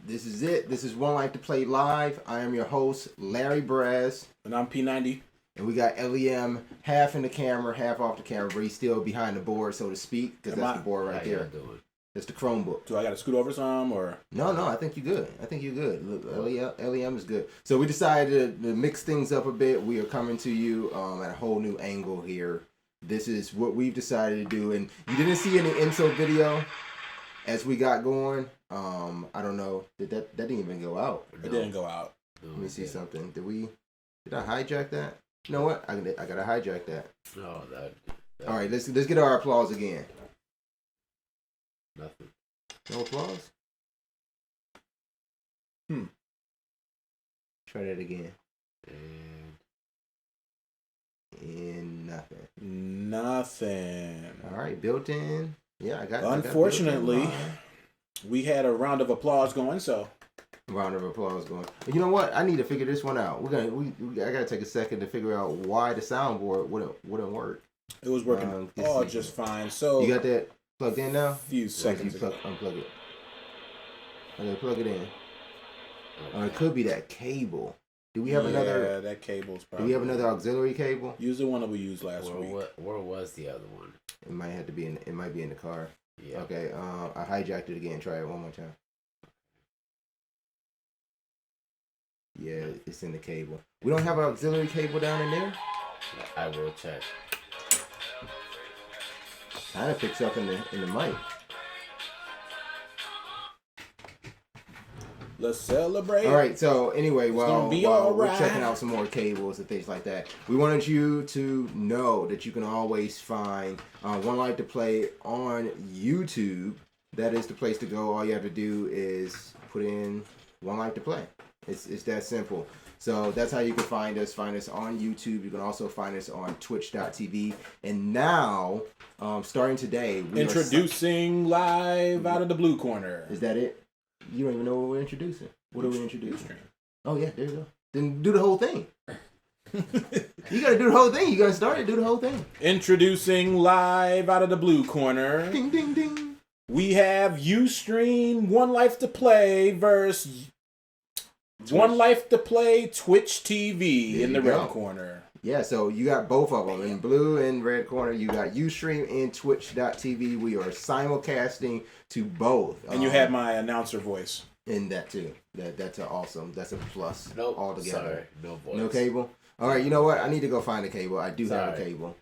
This is it. This is 1Life2Play Live. I am your host, Larry Braz. And I'm P90. And we got LEM half in the camera, half off the camera, but he's still behind the board, so to speak, because that's the board right there. That's the Chromebook. Do I got to scoot over some, or? No, I think you're good. Look, LEM is good. So we decided to mix things up a bit. We are coming to you at a whole new angle here. This is what we've decided to do. And you didn't see any intro video as we got going. I don't know. That didn't even go out? It didn't go out. Let me see something. Did I hijack that? You know what? I gotta hijack that. No, that all right, let's get our applause again. Nothing. No applause? Try that again. And nothing. All right, built in. Yeah, I got. Unfortunately, we had a round of applause going, so. Round of applause going. You know what? I need to figure this one out. I gotta take a second to figure out why the soundboard wouldn't work. It was working just fine. So you got that plugged in now? Few seconds ago. Unplug it. Okay, plug it in. It could be that cable. Do we have another? Yeah, that cable's probably. Do we have another auxiliary cable? Use the one that we used last week. Where was the other one? It might have to be in. It might be in the car. Yeah. Okay. I hijacked it again. Try it one more time. Yeah, it's in the cable. We don't have an auxiliary cable down in there? I will check. Kind of picks up in the mic. Let's celebrate. All right, so anyway, while we're checking out some more cables and things like that, we wanted you to know that you can always find 1Life2Play on YouTube. That is the place to go. All you have to do is put in 1Life2Play. It's that simple. So that's how you can find us. Find us on YouTube. You can also find us on twitch.tv. And now, starting today, introducing live out of the blue corner. Is that it? You don't even know what we're introducing. What are we introducing? Oh, yeah, there you go. Then do the whole thing. You got to do the whole thing. You got to start it. Do the whole thing. Introducing live out of the blue corner. Ding, ding, ding. We have Ustream 1Life2Play versus 1Life2Play Twitch TV in the red corner. Yeah, so you got both of them. In blue and red corner, you got Ustream and twitch.tv. We are simulcasting to both. And you had my announcer voice. In that too. That's awesome. That's a plus altogether. Sorry, no voice. No cable? All right, you know what? I need to go find a cable. I do have a cable.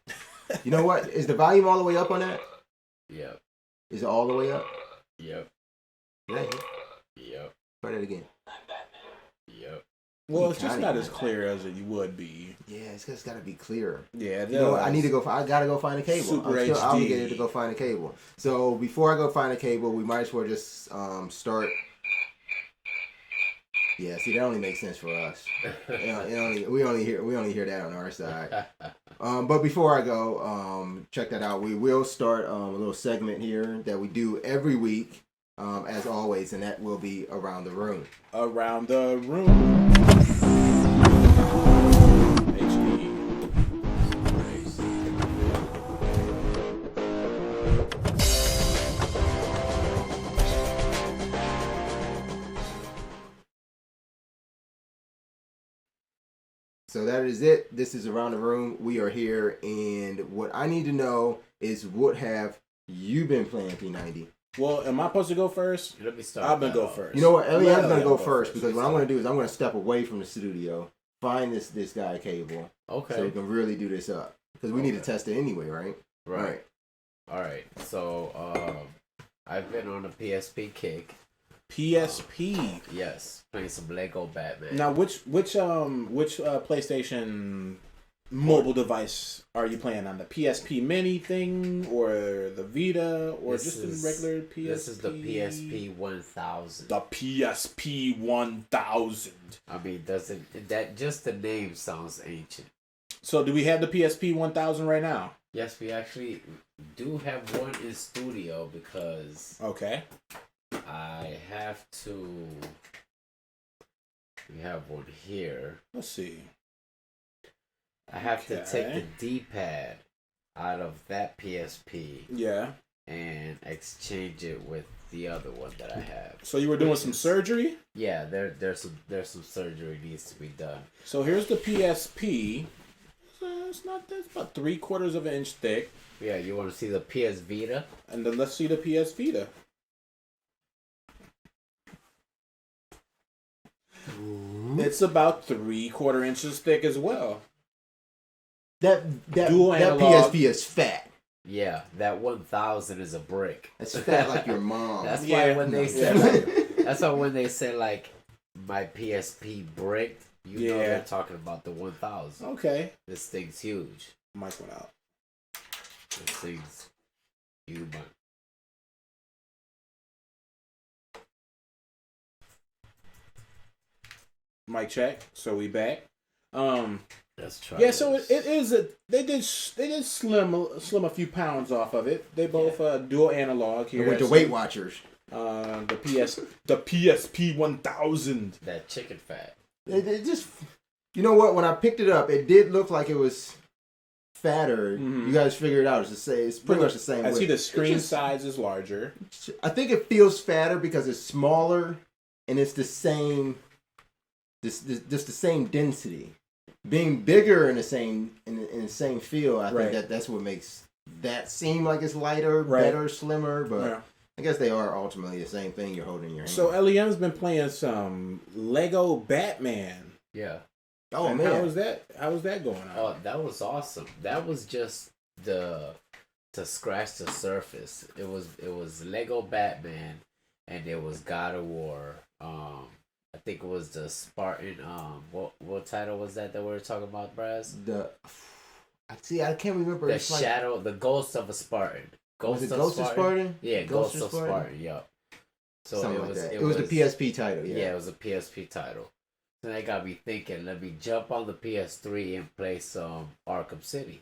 You know what? Is the volume all the way up on that? Yep. Is it all the way up? Yep. Yeah. Yep. Try that again. Yep. Well, it's just not as clear as it would be. Yeah, it's just got to be clearer. Yeah, you know what? I need to go. I gotta go find a cable. Super I'm still HD. obligated to go find a cable. So before I go find a cable, we might as well just start. Yeah, see, that only makes sense for us. We only hear that on our side. But before I go, check that out. We will start a little segment here that we do every week, as always, and that will be Around the Room. Around the Room. HD. So that is it. This is Around the Room. We are here, and what I need to know is what have you been playing, P90? Well, am I supposed to go first? Let me start. I'm going to go first. You know what? Elian's going to go first because what I'm going to do is I'm going to step away from the studio, find this guy a cable. Okay. So we can really do this up. Because we need to test it anyway, right? Right. All right. So, I've been on a PSP kick. PSP. Yes. Playing some Lego Batman. Now, which PlayStation mobile device are you playing on? The PSP Mini thing, or the Vita, or just the regular PSP? This is the PSP 1000. The PSP 1000. I mean, doesn't that just the name sounds ancient? So, do we have the PSP 1000 right now? Yes, we actually do have one in studio because I have to. We have one here. Let's see. I have to take the D-pad out of that PSP. Yeah. And exchange it with the other one that I have. So you were doing some surgery? Yeah, there's some surgery needs to be done. So here's the PSP. It's about 3/4 of an inch thick. Yeah, you want to see the PS Vita? And then let's see the PS Vita. It's about 3/4 inches thick as well. That PSP is fat. Yeah, that 1000 is a brick. It's fat like your mom. That's why when they said that's why when they say like my PSP bricked, you know they're talking about the 1000. Okay. This thing's huge. Mic went out. This thing's huge. Mic check. So we back. Let's try. Yeah, so it is they did slim a few pounds off of it. They both dual analog here. With the Weight Watchers. The PSP 1000. That chicken fat. It just, you know what? When I picked it up, it did look like it was fatter. Mm-hmm. You guys figured it out. It's pretty much the same. I see the screen size is larger. I think it feels fatter because it's smaller and it's the same. Just the same density. Being bigger in the same feel, I think that's what makes that seem like it's lighter, better, slimmer. But I guess they are ultimately the same thing you're holding in your hand. So LEM's been playing some Lego Batman. Yeah. Oh, and man, how was that going on? Oh, that was awesome. That was just to scratch the surface. It was Lego Batman, and it was God of War. I think it was the Spartan. What title was that we were talking about, Braz? I can't remember. The Shadow, the Ghost of a Spartan. Ghost of Spartan? Yeah, Ghost of Spartan. Yep. So something like that. It was the PSP title. Yeah, it was a PSP title. So that got me thinking. Let me jump on the PS3 and play some Arkham City.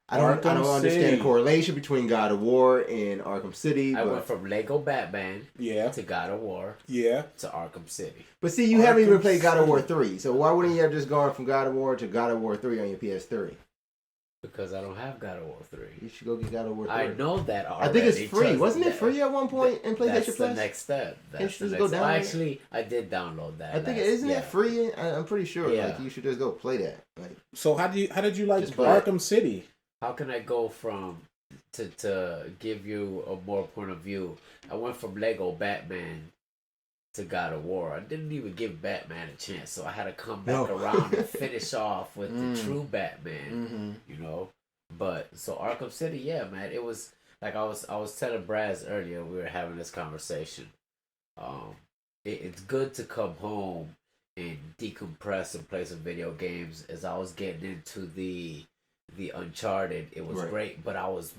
I don't understand the correlation between God of War and Arkham City. I went from Lego Batman to God of War to Arkham City. But see, you haven't even played God of War 3, so why wouldn't you have just gone from God of War to God of War 3 on your PS3? Because I don't have God of War 3. You should go get God of War 3. I know that already. I think it's free. Wasn't it free at one point in PlayStation Plus? That's the next step. Actually, I did download that. I think isn't it free? I'm pretty sure. Yeah. Like, you should just go play that. Like, so how did you like Arkham City? How can I go from to give you a more point of view? I went from Lego Batman to God of War. I didn't even give Batman a chance, so I had to come back around and finish off with the true Batman. You know, but so Arkham City, yeah, man, it was like I was telling Braz earlier. We were having this conversation. It's good to come home and decompress and play some video games. As I was getting into the Uncharted, it was great, but I was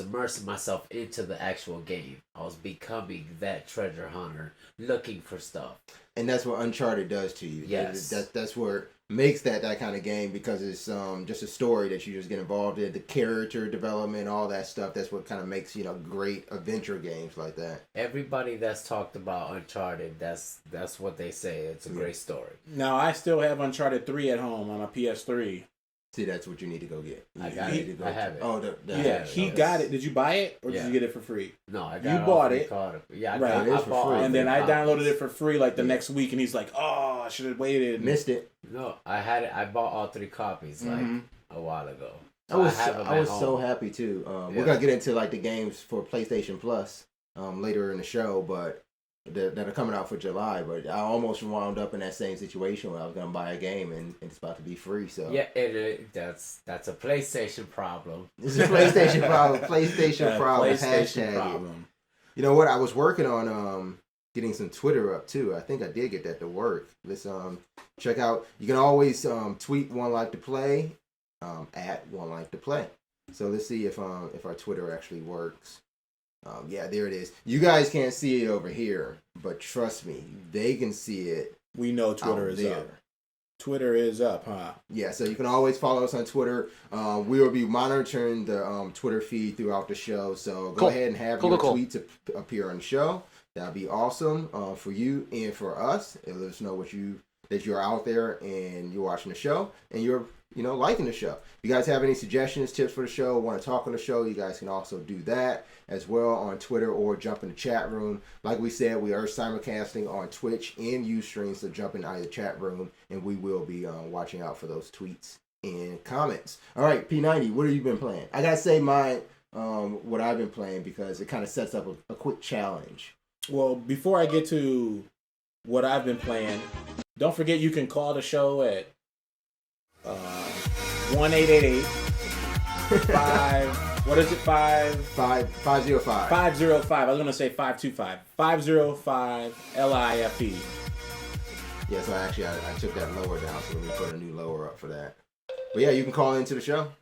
immersing myself into the actual game. I was becoming that treasure hunter, looking for stuff. And that's what Uncharted does to you. Yes. That's where makes that kind of game, because it's just a story that you just get involved in, the character development, all that stuff. That's what kind of makes great adventure games like that. Everybody that's talked about Uncharted, that's what they say. It's a great story. Now I still have Uncharted 3 at home on a PS3. See, that's what you need to go get. I have it. Oh, he got it. Did you buy it, or did you get it for free? No, I got it. You bought it. Yeah, I bought it. And then I downloaded it for free like the next week, and he's like, "Oh, I should have waited." Missed it. No, I had it. I bought all 3 copies like a while ago. So I was so happy too. We're gonna get into like the games for PlayStation Plus later in the show, but that are coming out for July. But I almost wound up in that same situation where I was gonna buy a game and it's about to be free. So yeah, that's a PlayStation problem. It's a PlayStation problem. PlayStation problem. Hashtag problem. You know what? I was working on getting some Twitter up too. I think I did get that to work. Let's check out. You can always tweet 1Life2Play at 1Life2Play. So let's see if our Twitter actually works. Yeah, there it is. You guys can't see it over here, but trust me, they can see it. We know Twitter is up. Twitter is up, huh? Yeah, so you can always follow us on Twitter. We will be monitoring the Twitter feed throughout the show. So go ahead and have your tweets appear on the show. That'd be awesome for you and for us. It lets us know that you're out there and you're watching the show and you're liking the show. If you guys have any suggestions, tips for the show, want to talk on the show, you guys can also do that as well on Twitter or jump in the chat room. Like we said, we are simulcasting on Twitch and Ustream, so jump in either chat room and we will be watching out for those tweets and comments. All right, P90, what have you been playing? I gotta say mine, what I've been playing because it kind of sets up a quick challenge. Well, before I get to what I've been playing, don't forget you can call the show at 1-888 what is it? 505. 505. I was gonna say 525. 505 LIFE. Yeah, so actually I took that lower down, so let me put a new lower up for that. But yeah, you can call into the show.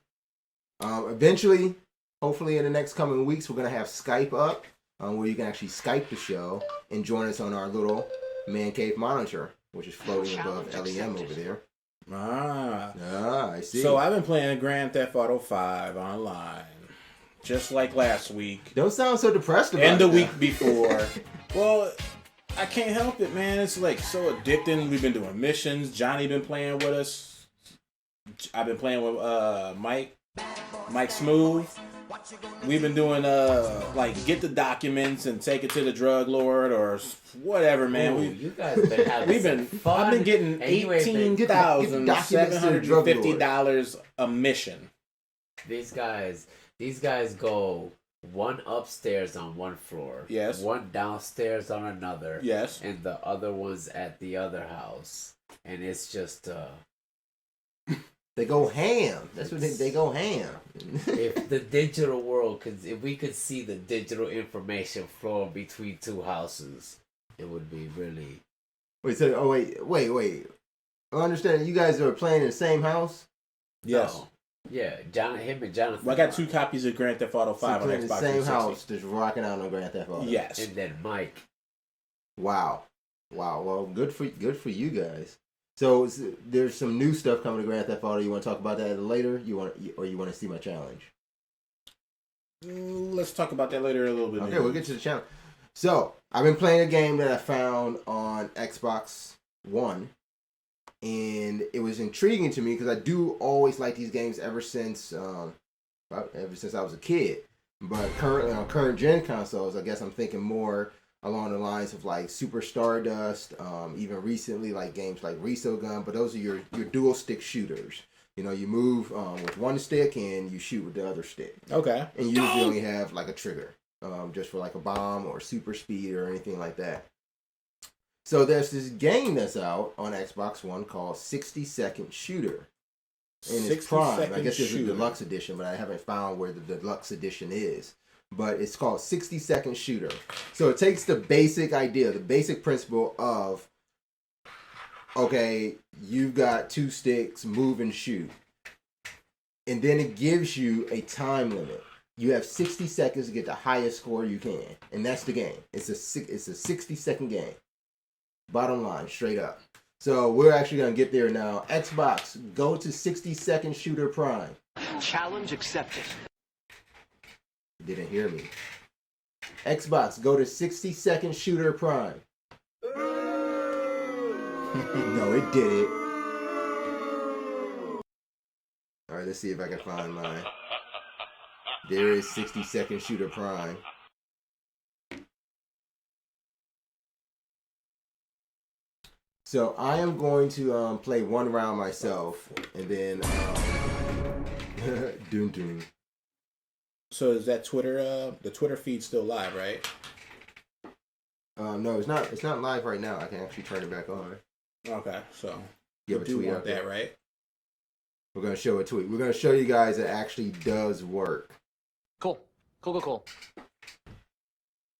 Eventually, hopefully in the next coming weeks, we're gonna have Skype up, where you can actually Skype the show and join us on our little man cave monitor, which is floating above LEM over there. I see. So I've been playing Grand Theft Auto 5 online, just like last week. Don't sound so depressed about it. And the week before. Well, I can't help it, man. It's like so addicting. We've been doing missions. Johnny been playing with us. I've been playing with Mike Smooth. We've been doing like get the documents and take it to the drug lord or whatever, man. Ooh, you guys been having fun. I've been getting $18,750 a mission. These guys go one upstairs on one floor. Yes. One downstairs on another. Yes. And the other one's at the other house. And it's just they go ham. That's what they go ham. If the digital world if we could see the digital information flowing between two houses, it would be really. Wait. I understand you guys are playing in the same house. Yes. No. Yeah, him and Jonathan. Well, I got 2 copies of Grand Theft Auto 5 on Xbox. In the same house, just rocking out on Grand Theft Auto. Yes. And then Mike. Wow. Well, good for you guys. So there's some new stuff coming to Grand Theft Auto. You want to talk about that later? You want to see my challenge? Let's talk about that later a little bit. Okay, we'll get to the challenge. So I've been playing a game that I found on Xbox One, and it was intriguing to me because I do always like these games ever since I was a kid. But currently on current gen consoles, I guess I'm thinking more along the lines of like Super Stardust, even recently like games like Resogun, but those are your dual stick shooters. You move with one stick and you shoot with the other stick. Okay. And you usually only have like a trigger, just for like a bomb or super speed or anything like that. So there's this game that's out on Xbox One called 60 Second Shooter. And it's Prime. I guess it's a deluxe edition, but I haven't found where the deluxe edition is. But it's called 60 Second Shooter. So it takes the basic idea, the basic principle of, okay, you've got 2 sticks, move and shoot. And then it gives you a time limit. You have 60 seconds to get the highest score you can. And that's the game. It's a 60-second game. Bottom line, straight up. So we're actually going to get there now. Xbox, go to 60 Second Shooter Prime. Challenge accepted. Didn't hear me. Xbox, go to 60 Second Shooter Prime. No, it did it. Alright, let's see if I can find mine. There is 60 Second Shooter Prime. So I am going to play one round myself, and then doom doom. So is that Twitter? The Twitter feed still live, right? No, it's not. It's not live right now. I can actually turn it back on. Okay, so you have a tweet out there, right? We're gonna show a tweet. We're gonna show you guys it actually does work. Cool.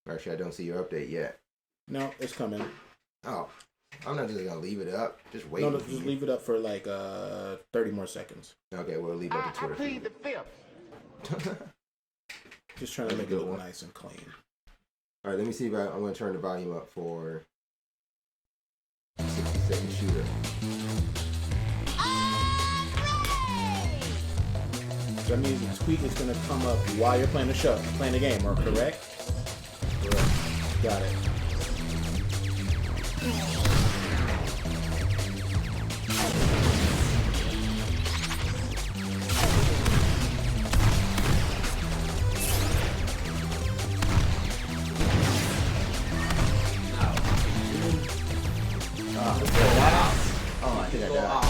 Actually, I don't see your update yet. No, it's coming. Oh, I'm not just gonna leave it up. Just wait. No, just leave it up for like 30 more seconds. Okay, we'll leave it up to Twitter. I plead the fifth. Just trying to make it look nice and clean. All right, let me see if I'm gonna turn the volume up for 60-second shooter. That means the tweet is gonna come up while you're playing the game, or correct? Correct. Got it. Oh, I think I got it.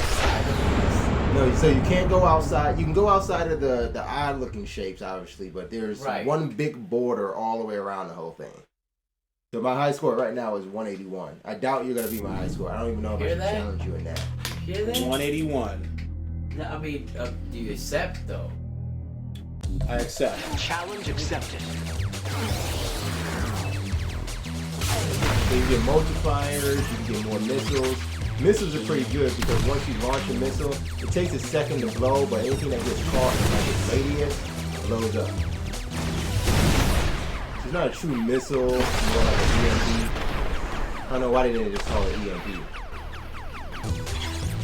No, so you can't go outside. You can go outside of the odd-looking shapes, obviously, but there's one big border all the way around the whole thing. So my high score right now is 181. I doubt you're gonna beat my high score. I don't even know if I should challenge you in that. Hear that? 181. No, I mean, do you accept though? I accept. Challenge accepted. So you get multipliers, you can get more missiles. Missiles are pretty good because once you launch a missile, it takes a second to blow, but anything that gets caught in like its radius blows up. So it's not a true missile, it's more like an EMP. I don't know why they didn't just call it EMP.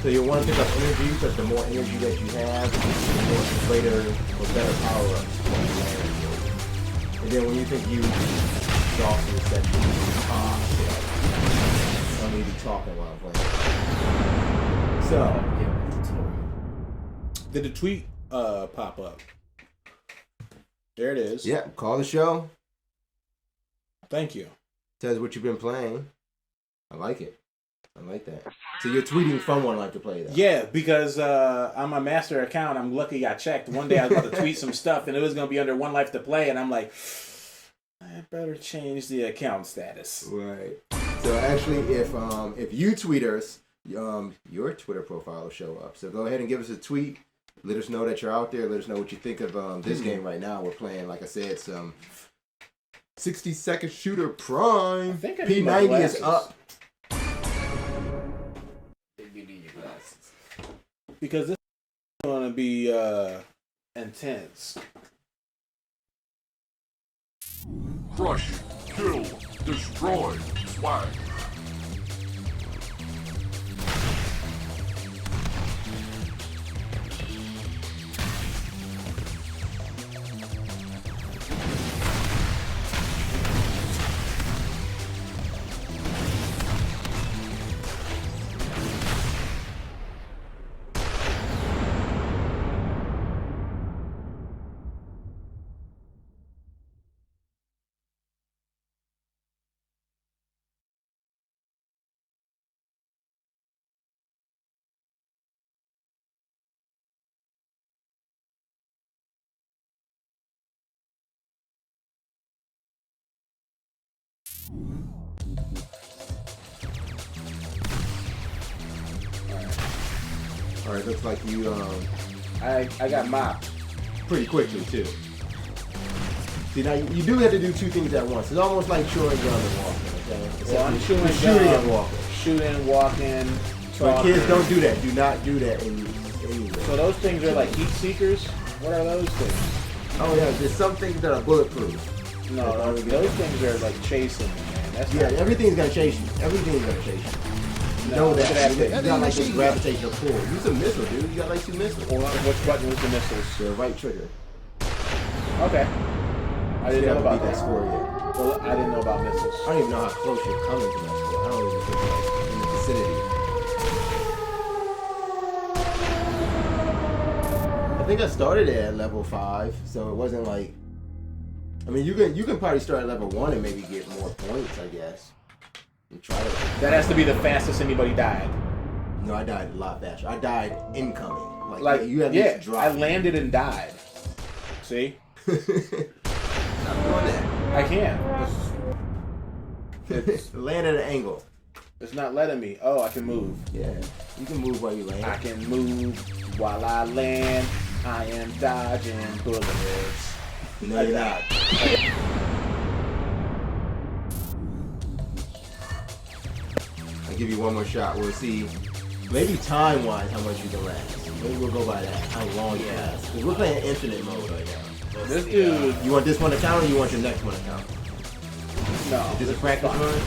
So you want to pick up energy because the more energy that you have, the more greater or better power up. And then when you think you exhausted the section, shit. I don't need to be talking while I'm playing. So, Did the tweet pop up? There it is. yeah, call the show. Thank you. Says what you've been playing. I like it. I like that. So you're tweeting from 1Life2Play though. Yeah, because on my master account, I'm lucky I checked. One day I was about to tweet some stuff, and it was going to be under 1Life2Play, and I'm like, I better change the account status. Right. So actually, if you tweet us, your Twitter profile will show up. So go ahead and give us a tweet. Let us know that you're out there. Let us know what you think of this game right now. We're playing, like I said, some 60-second shooter Prime. P90 is up. You need your glasses. Because this is going to be intense. Crush, kill, destroy, swag. All right, looks like you I got mopped. pretty quickly too. See, now you do have to do two things at once. It's almost like chewing gum and walking. Okay, Well, I'm chewing shooting gum, and walking. Shooting, walking, But talking. kids, don't do that. Do not do that anywhere. So those things are like heat seekers? What are those things? Oh yeah, there's some things that are bulletproof. No, those things are like chasing, man. That's Yeah, not, everything's gonna chase you. Everything's gonna chase you. You No, know that. look at that. You got like this gravitational pull. Use a missile, dude. You got like two missiles. Hold on, which button was the missiles? The right trigger. Okay. I didn't know about that that. score yet. Well, I didn't know about missiles. I don't even know how close you're coming to that score. I don't even think like in the vicinity. I think I started at level 5, so it wasn't like. I mean, you can probably start at level 1 and maybe get more points, I guess. And try it. That has to be the fastest anybody died. No, I died a lot faster. I died incoming. Like, you have yeah, this drop. I landed and died. See? Stop doing that. I can't. Land at an angle. It's not letting me. Oh, I can move. Yeah, you can move while you land. I can move while I land. I am dodging bullets. No, you're not. give you one more shot. We'll see. Maybe time-wise, how much you can last. Maybe we'll go by that. How long you last. Because we're playing infinite mode right now. This dude. You want this one to count or you want your next one to count? No. Is this a practice run?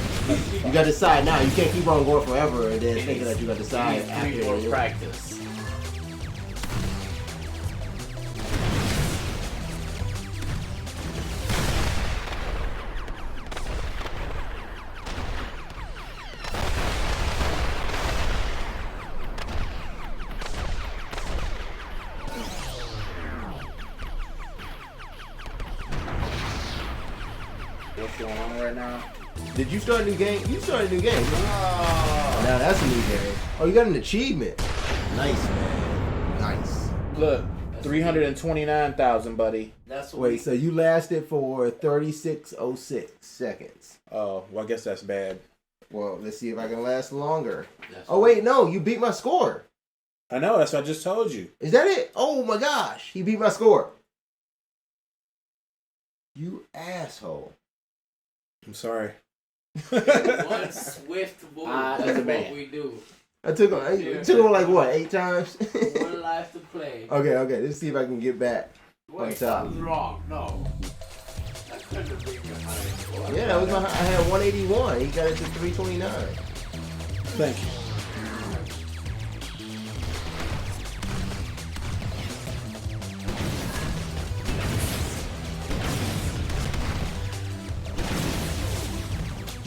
You got to decide now. You can't keep on going forever and then thinking that you got to decide after. More practice. What's going on right now? Did you start a new game? You started a new game. Oh, now that's a new game. Oh, you got an achievement. Nice, man. Nice. Look, 329,000, buddy. That's what Wait, so you lasted for 36:06 seconds. Oh, well, I guess that's bad. Well, let's see if I can last longer. That's Oh, wait, no. You beat my score. I know, that's what I just told you. Is that it? Oh, my gosh. He beat my score. You asshole. I'm sorry. one swift move. That's That's a what man. we do. I took him. It took him like what, 8 times? 1Life2Play. Okay. Let's see if I can get back. Wait, top. something's wrong. No. That couldn't have been your high. Yeah, that was I had 181. He got it to 329. Thank you.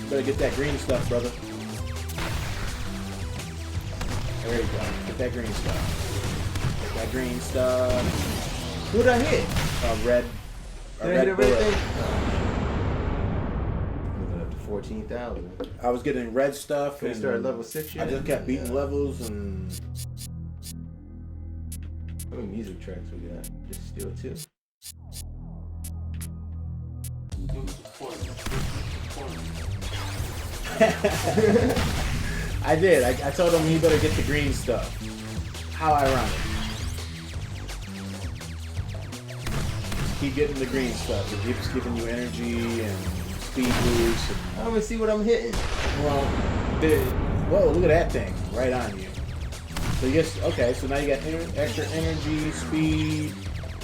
Better get that green stuff, brother. There you go. Get that green stuff. Get that green stuff. Who'd I hit? Red. Did I hit everything? Moving up to 14,000. I was getting red stuff. We And started level 6 yet? I just kept beating levels and. How many music tracks we got? Just still 2. I did. I told him he better get the green stuff. How ironic. Keep getting the green stuff. It keeps giving you energy and speed boost. I don't even see what I'm hitting. Whoa, look at that thing right on you. So yes, okay. So now you got extra energy, speed.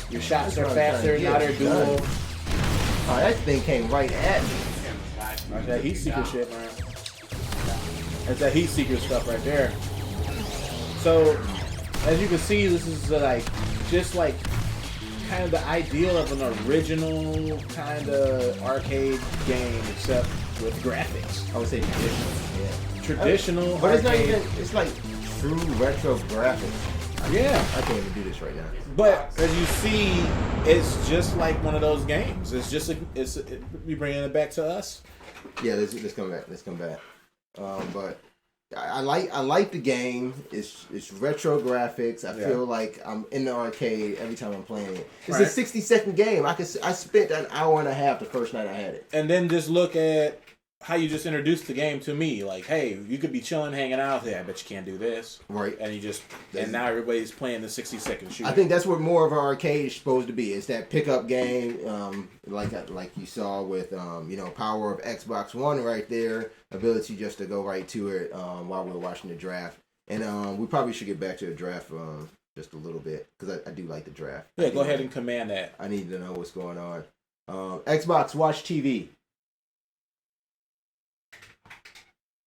Your shots are faster. Now they're dual. Oh, that thing came right at me. That's that heat seeker shit, man. That's that heat seeker stuff right there. So, as you can see, this is just like kind of the ideal of an original kind of arcade game, except with graphics. I would say traditional. Yeah. Traditional, but it's not arcade. even. It's like true retro graphics. Yeah. I can't even do this right now. But as you see, it's just like one of those games. It's just we bringing it back to us. Yeah, let's come back. Let's come back. But I like the game. It's retro graphics. I feel like I'm in the arcade every time I'm playing it. It's a 60-second game. I spent an hour and a half the first night I had it. And then just look at how you just introduced the game to me. Like, hey, you could be chilling, hanging out there. I bet you can't do this. Right. And now everybody's playing the 60-second shooter. I think that's what more of an arcade is supposed to be. It's that pickup game, like you saw with power of Xbox One right there. Ability just to go right to it while we're watching the draft. And we probably should get back to the draft just a little bit because I do like the draft. Yeah, go ahead and command that. I need to know what's going on. Xbox Watch TV.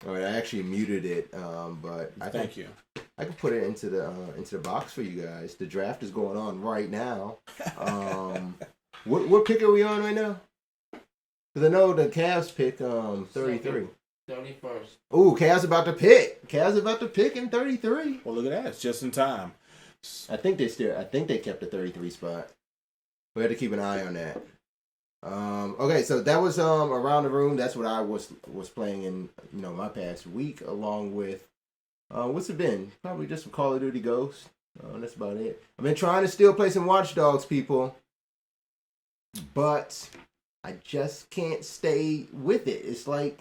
All right, I actually muted it, but Thank you. I can put it into the box for you guys. The draft is going on right now. What pick are we on right now? Because I know the Cavs pick 33. 31st. Ooh, Cavs about to pick. Cavs about to pick in 33. Well, look at that. It's just in time. I think they kept the 33 spot. We had to keep an eye on that. Okay, so that was Around the Room. That's what I was playing in my past week, along with what's it been? Probably just some Call of Duty Ghosts. That's about it. I've been trying to still play some Watch Dogs, people, but I just can't stay with it. It's like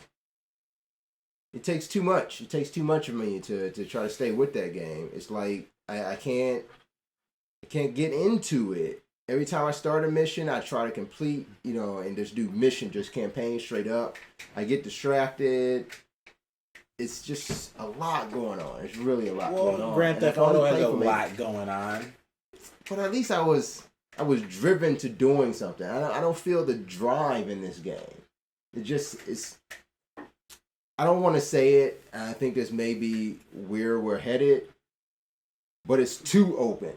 it takes too much. It takes too much of me to try to stay with that game. It's like I can't get into it. Every time I start a mission, I try to complete, and just do mission, just campaign straight up. I get distracted. it's just a lot going on. It's really a lot going on. Grand And Theft I can only Auto has play a for maybe- lot going on. But at least I was driven to doing something. I don't feel the drive in this game. It just is. I don't want to say it, and I think this may be where we're headed, but it's too open.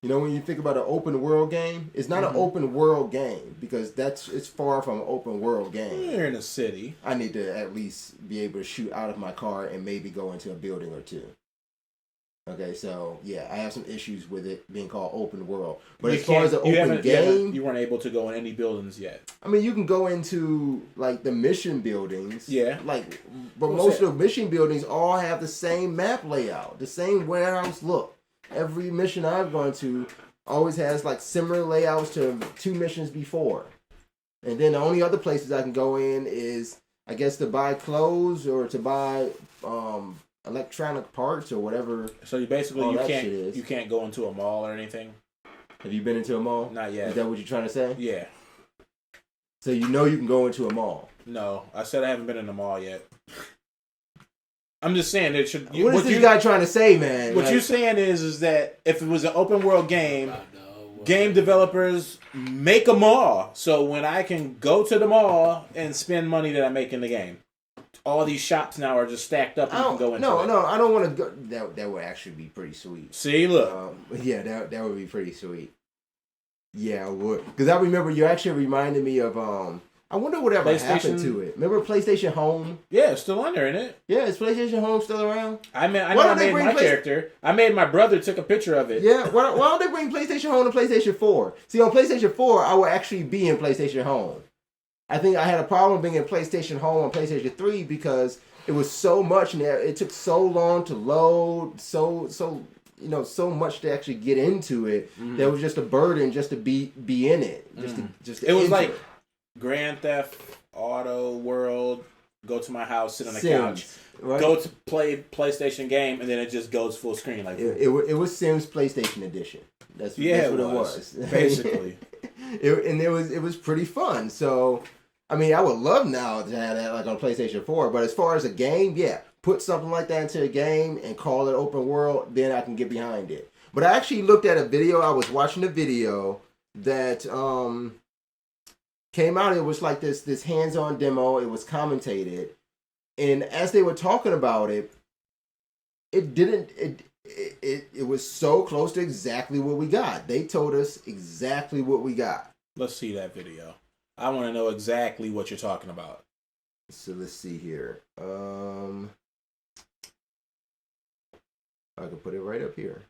You know, when you think about an open world game, it's not an open world game because it's far from an open world game. You're in a city. I need to at least be able to shoot out of my car and maybe go into a building or two. Okay, so yeah, I have some issues with it being called open world. But as far as an open game, you weren't able to go in any buildings yet. I mean, you can go into like the mission buildings. Yeah. Like, but most of the mission buildings all have the same map layout, the same warehouse look. Every mission I've gone to always has like similar layouts to 2 missions before. And then the only other places I can go in is, I guess, to buy clothes or to buy electronic parts or whatever. So you can't go into a mall or anything. Have you been into a mall? Not yet. Is that what you're trying to say? Yeah. So you know you can go into a mall. No, I said I haven't been in a mall yet. I'm just saying it should. What is this guy trying to say, man? What you're saying is that if it was an open world game, game developers make a mall. So when I can go to the mall and spend money that I make in the game, all these shops now are just stacked up and you can go into it. No, I don't want to go. That would actually be pretty sweet. See, look. Yeah, that would be pretty sweet. Yeah, I would. Because I remember you actually reminded me of I wonder whatever happened to it. Remember PlayStation Home? Yeah, it's still on there, isn't it? Yeah, is PlayStation Home still around? I made my character. I made my brother took a picture of it. Yeah, why don't they bring PlayStation Home to PlayStation 4? See, on PlayStation 4, I would actually be in PlayStation Home. I think I had a problem being in PlayStation Home on PlayStation 3 because it was so much and it took so long to load, so much to actually get into it. That was just a burden just to be in it. It was like Grand Theft Auto World, go to my house, sit on the couch, right? Go to play PlayStation game, and then it just goes full screen like it was Sims PlayStation Edition. That's what it was. Basically. it was pretty fun. So I mean, I would love now to have that like on PlayStation 4. But as far as a game, yeah, put something like that into a game and call it open world, then I can get behind it. But I actually looked at a video. I was watching a video that came out. It was like this hands-on demo. It was commentated, and as they were talking about it, it was so close to exactly what we got. They told us exactly what we got. Let's see that video. I want to know exactly what you're talking about. So let's see here. I can put it right up here.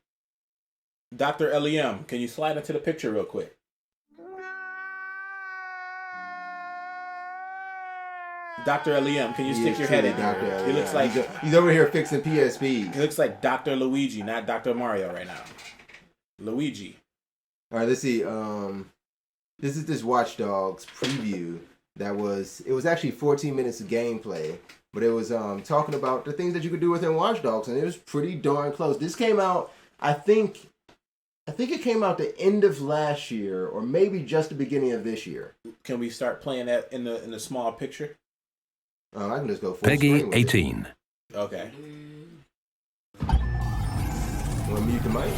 Dr. Lem, can you slide into the picture real quick? Dr. Lem, can you stick your head in here? He looks like he's over here fixing PSP. He looks like Dr. Luigi, not Dr. Mario right now. Luigi. All right, let's see. This is this Watch Dogs preview. It was actually 14 minutes of gameplay, but it was talking about the things that you could do within Watch Dogs, and it was pretty darn close. This came out, I think it came out the end of last year, or maybe just the beginning of this year. Can we start playing that in the small picture? I can just go full Peggy screen with 18. It. Okay. Well, mute the mic.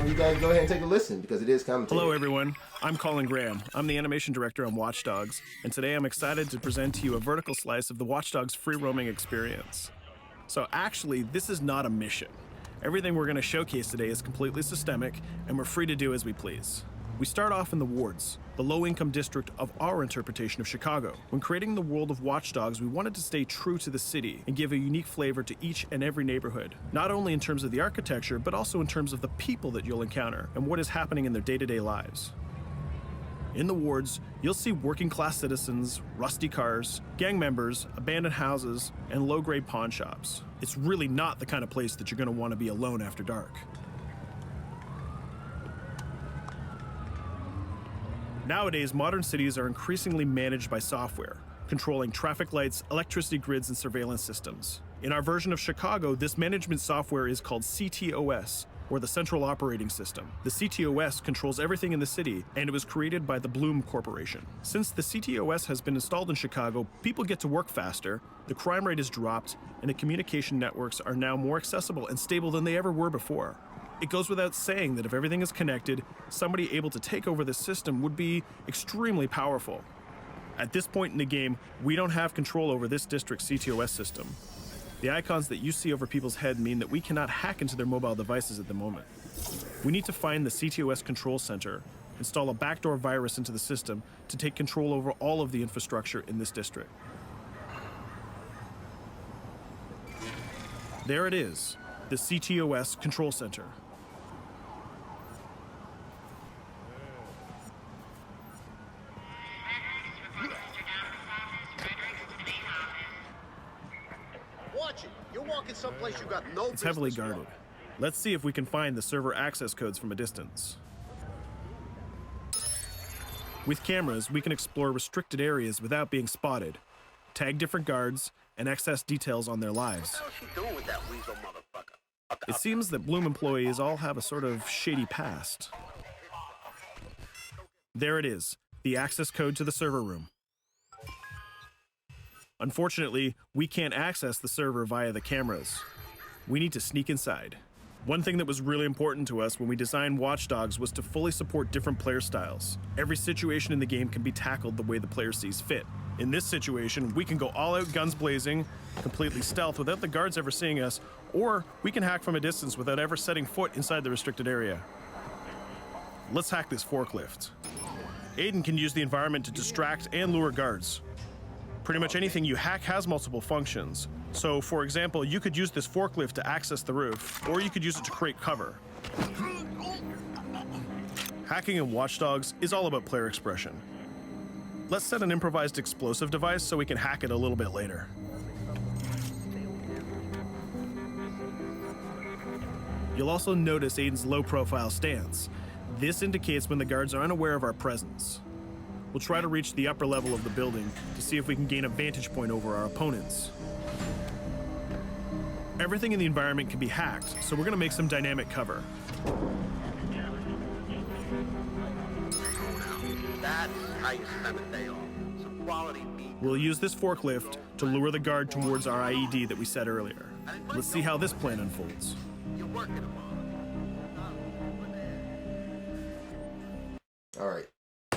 You guys go ahead and take a listen because it is commentated. Hello, everyone. I'm Colin Graham. I'm the animation director on Watch Dogs, and today I'm excited to present to you a vertical slice of the Watch Dogs free roaming experience. So actually, this is not a mission. Everything we're going to showcase today is completely systemic, and we're free to do as we please. We start off in the wards, the low-income district of our interpretation of Chicago. When creating the world of Watch Dogs, we wanted to stay true to the city and give a unique flavor to each and every neighborhood, not only in terms of the architecture, but also in terms of the people that you'll encounter and what is happening in their day-to-day lives. In the wards, you'll see working-class citizens, rusty cars, gang members, abandoned houses, and low-grade pawn shops. It's really not the kind of place that you're going to want to be alone after dark. Nowadays, modern cities are increasingly managed by software, controlling traffic lights, electricity grids, and surveillance systems. In our version of Chicago, this management software is called CTOS, or the Central Operating System. The CTOS controls everything in the city, and it was created by the Bloom Corporation. Since the CTOS has been installed in Chicago, people get to work faster, the crime rate has dropped, and the communication networks are now more accessible and stable than they ever were before. It goes without saying that if everything is connected, somebody able to take over the system would be extremely powerful. At this point in the game, we don't have control over this district's CTOS system. The icons that you see over people's head mean that we cannot hack into their mobile devices at the moment. We need to find the CTOS control center, install a backdoor virus into the system to take control over all of the infrastructure in this district. There it is, the CTOS control center. Watch it. You're walking someplace you got no It's heavily business guarded. Let's see if we can find the server access codes from a distance. With cameras, we can explore restricted areas without being spotted, tag different guards, and access details on their lives. What the hell is she doing with that weasel motherfucker? It seems that Bloom employees all have a sort of shady past. There it is, the access code to the server room. Unfortunately, we can't access the server via the cameras. We need to sneak inside. One thing that was really important to us when we designed Watch Dogs was to fully support different player styles. Every situation in the game can be tackled the way the player sees fit. In this situation, we can go all out guns blazing, completely stealth without the guards ever seeing us, or we can hack from a distance without ever setting foot inside the restricted area. Let's hack this forklift. Aiden can use the environment to distract and lure guards. Pretty much anything you hack has multiple functions. So, for example, you could use this forklift to access the roof, or you could use it to create cover. Hacking in Watch Dogs is all about player expression. Let's set an improvised explosive device so we can hack it a little bit later. You'll also notice Aiden's low-profile stance. This indicates when the guards are unaware of our presence. We'll try to reach the upper level of the building to see if we can gain a vantage point over our opponents. Everything in the environment can be hacked, so we're going to make some dynamic cover. That's how you spend a day off. Some quality meat. We'll use this forklift to lure the guard towards our IED that we set earlier. Let's see how this plan unfolds. You're working them All right.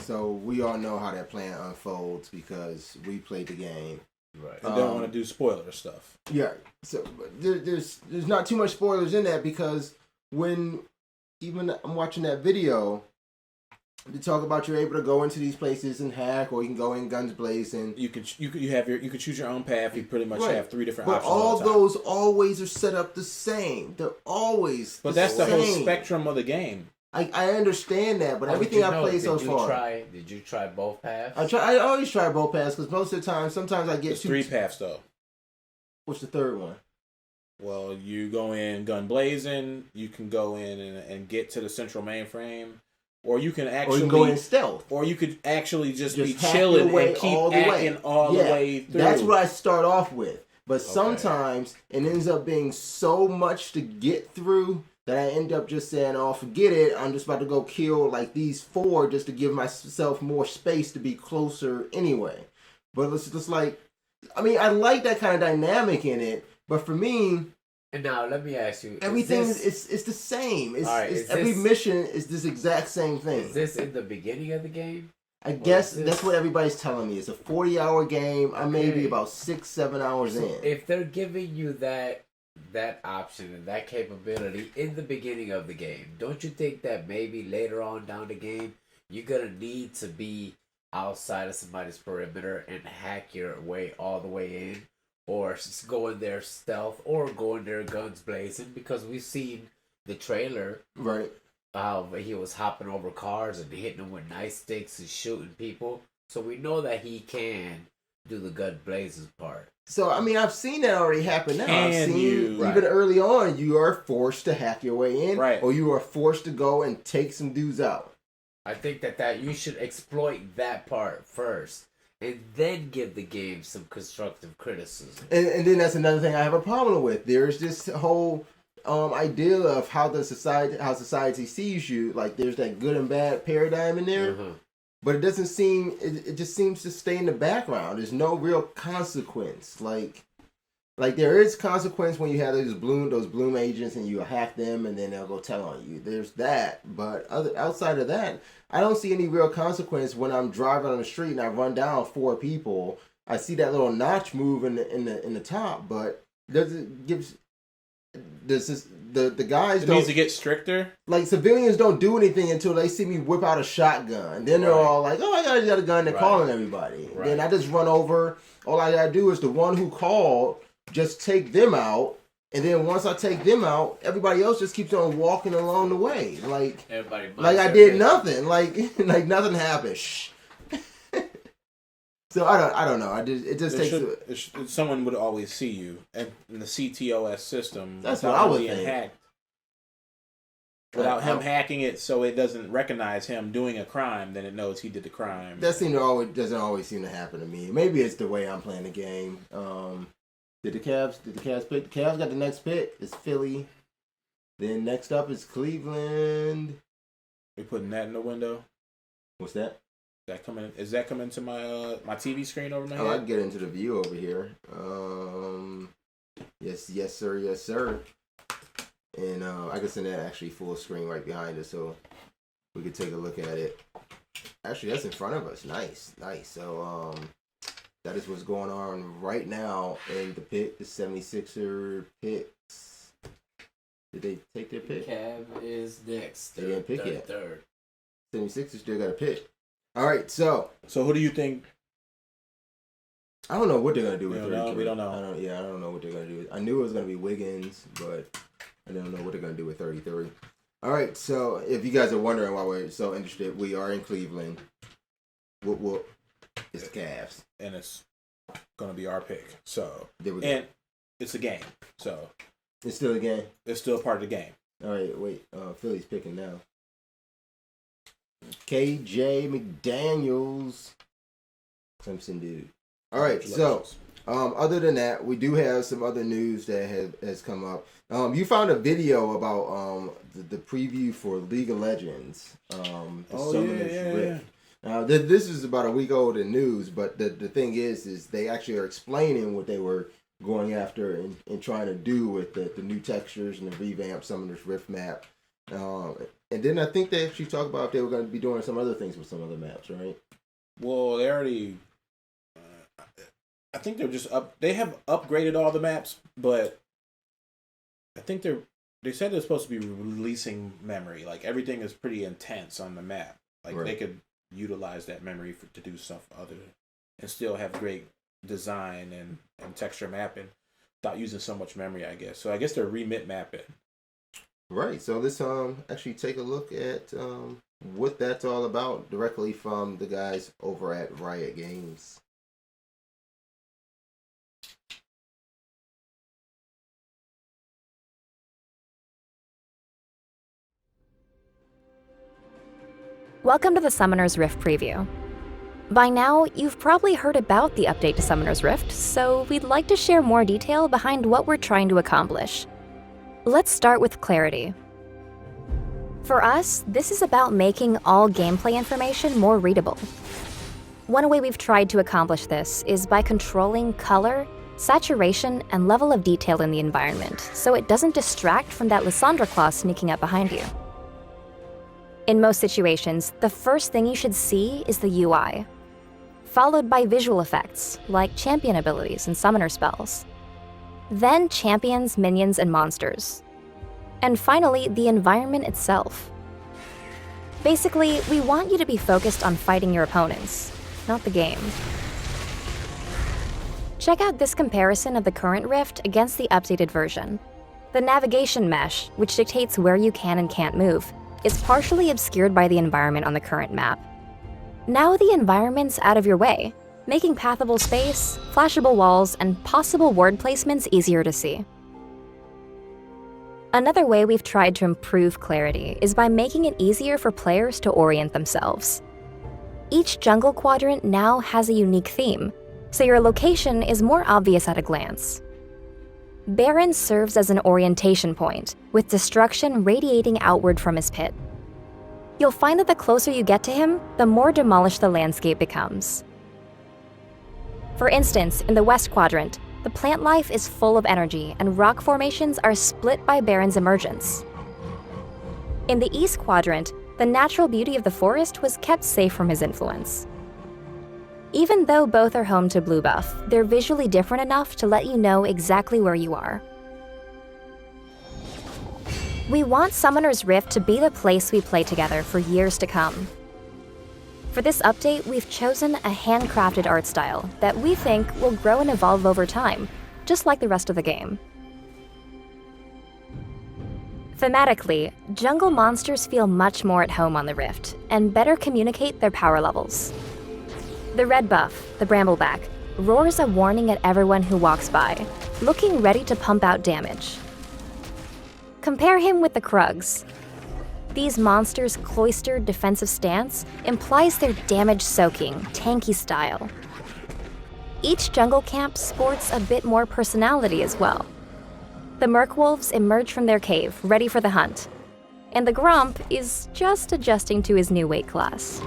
So we all know how that plan unfolds because we played the game. Right. I don't want to do spoiler stuff. Yeah. So there's not too much spoilers in that because when even I'm watching that video, they talk about you're able to go into these places and hack, or you can go in guns blazing. You could choose your own path. You pretty much have 3 different but options. all those always are set up the same. They're always. But the that's same. the whole spectrum of the game. I understand that, but everything I played so far. Did you try both paths? I always try both paths because most of the time, sometimes I get There's 3 paths though. What's the third one? Well, you go in gun blazing. You can go in and get to the central mainframe, or you can actually go in stealth, or you could actually just be chilling and keep hacking all the way through. That's what I start off with, but sometimes it ends up being so much to get through that I end up just saying, "Oh, forget it. I'm just about to go kill like these 4 just to give myself more space to be closer anyway." But it's just like, I mean, I like that kind of dynamic in it, but for me, and now let me ask you, everything is the same. Every mission is this exact same thing. Is this in the beginning of the game? I guess that's what everybody's telling me. It's a 40-hour game. I may be about 6-7 hours in. If they're giving you that option and that capability in the beginning of the game, don't you think that maybe later on down the game you're gonna need to be outside of somebody's perimeter and hack your way all the way in, or go in there stealth, or go in there guns blazing? Because we've seen the trailer, right? He was hopping over cars and hitting them with nightsticks and shooting people, so we know that he can do the gun blazes part. So, I mean, I've seen that already happen now. Even early on, you are forced to hack your way in, or you are forced to go and take some dudes out. I think that you should exploit that part first, and then give the game some constructive criticism. And then that's another thing I have a problem with. There's this whole idea of how society sees you. Like there's that good and bad paradigm in there, but it doesn't seem. It just seems to stay in the background. There's no real consequence. Like there is consequence when you have those bloom agents and you hack them and then they'll go tell on you. There's that, but outside of that, I don't see any real consequence when I'm driving on the street and I run down 4 people. I see that little notch move in the top, but the guys it don't needs to get stricter. Like civilians don't do anything until they see me whip out a shotgun. Then they're all like, "Oh, I got a gun." They're calling everybody. Right. Then I just run over. All I gotta do is the one who called. Just take them out, and then once I take them out, everybody else just keeps on walking along the way, like I did nothing, like nothing happened. Shh. So I don't know. It just takes. Someone would always see you, and in the CTOS system. That's what I would think. Hacked, without him hacking it, so it doesn't recognize him doing a crime, then it knows he did the crime. That doesn't always seem to happen to me. Maybe it's the way I'm playing the game. Did the Cavs pick? The Cavs got the next pick. It's Philly. Then next up is Cleveland. We putting that in the window. What's that? Is that coming to my my TV screen over my head? I can get into the view over here. Yes, sir. And I can send that actually full screen right behind us, so we could take a look at it. Actually, that's in front of us. Nice. So that is what's going on right now in the pick, the 76er picks. Did they take their pick? Cav is next. They didn't pick yet. Third. 76ers still got a pick. All right, so who do you think? I don't know what they're gonna do with 33. We don't know. I don't know what they're gonna do. I knew it was gonna be Wiggins, but I don't know what they're gonna do with 33. All right, so if you guys are wondering why we're so interested, we are in Cleveland. What? It's the Cavs. And it's going to be our pick. So, there we go. And it's a game. So, it's still a game? It's still a part of the game. All right, wait. Philly's picking now. KJ McDaniels. Clemson dude. All right, so other than that, we do have some other news that has come up. You found a video about the preview for League of Legends. Yeah. Now, this is about a week old in news, but the thing is they actually are explaining what they were going after and trying to do with the new textures and the revamped Summoner's Rift map. And then I think they actually talked about if they were going to be doing some other things with some other maps, right? Well, they already... I think they're just they have upgraded all the maps, but I think they said they're supposed to be releasing memory. Like, everything is pretty intense on the map. Like, They could utilize that memory to do stuff other and still have great design and texture mapping without using so much memory, I guess. So I guess they're remit mapping. Right. So let's actually take a look at what that's all about directly from the guys over at Riot Games. Welcome to the Summoner's Rift preview. By now, you've probably heard about the update to Summoner's Rift, so we'd like to share more detail behind what we're trying to accomplish. Let's start with clarity. For us, this is about making all gameplay information more readable. One way we've tried to accomplish this is by controlling color, saturation, and level of detail in the environment, so it doesn't distract from that Lysandra claw sneaking up behind you. In most situations, the first thing you should see is the UI, followed by visual effects, like champion abilities and summoner spells. Then champions, minions, and monsters. And finally, the environment itself. Basically, we want you to be focused on fighting your opponents, not the game. Check out this comparison of the current Rift against the updated version. The navigation mesh, which dictates where you can and can't move, is partially obscured by the environment on the current map. Now the environment's out of your way, making pathable space, flashable walls, and possible ward placements easier to see. Another way we've tried to improve clarity is by making it easier for players to orient themselves. Each jungle quadrant now has a unique theme, so your location is more obvious at a glance. Baron serves as an orientation point, with destruction radiating outward from his pit. You'll find that the closer you get to him, the more demolished the landscape becomes. For instance, in the West Quadrant, the plant life is full of energy and rock formations are split by Baron's emergence. In the East Quadrant, the natural beauty of the forest was kept safe from his influence. Even though both are home to blue buff, they're visually different enough to let you know exactly where you are. We want Summoner's Rift to be the place we play together for years to come. For this update, we've chosen a handcrafted art style that we think will grow and evolve over time, just like the rest of the game. Thematically, jungle monsters feel much more at home on the Rift, and better communicate their power levels. The red buff, the Brambleback, roars a warning at everyone who walks by, looking ready to pump out damage. Compare him with the Krugs. These monsters' cloistered defensive stance implies their damage-soaking, tanky style. Each jungle camp sports a bit more personality as well. The Merkwolves emerge from their cave, ready for the hunt, and the Gromp is just adjusting to his new weight class.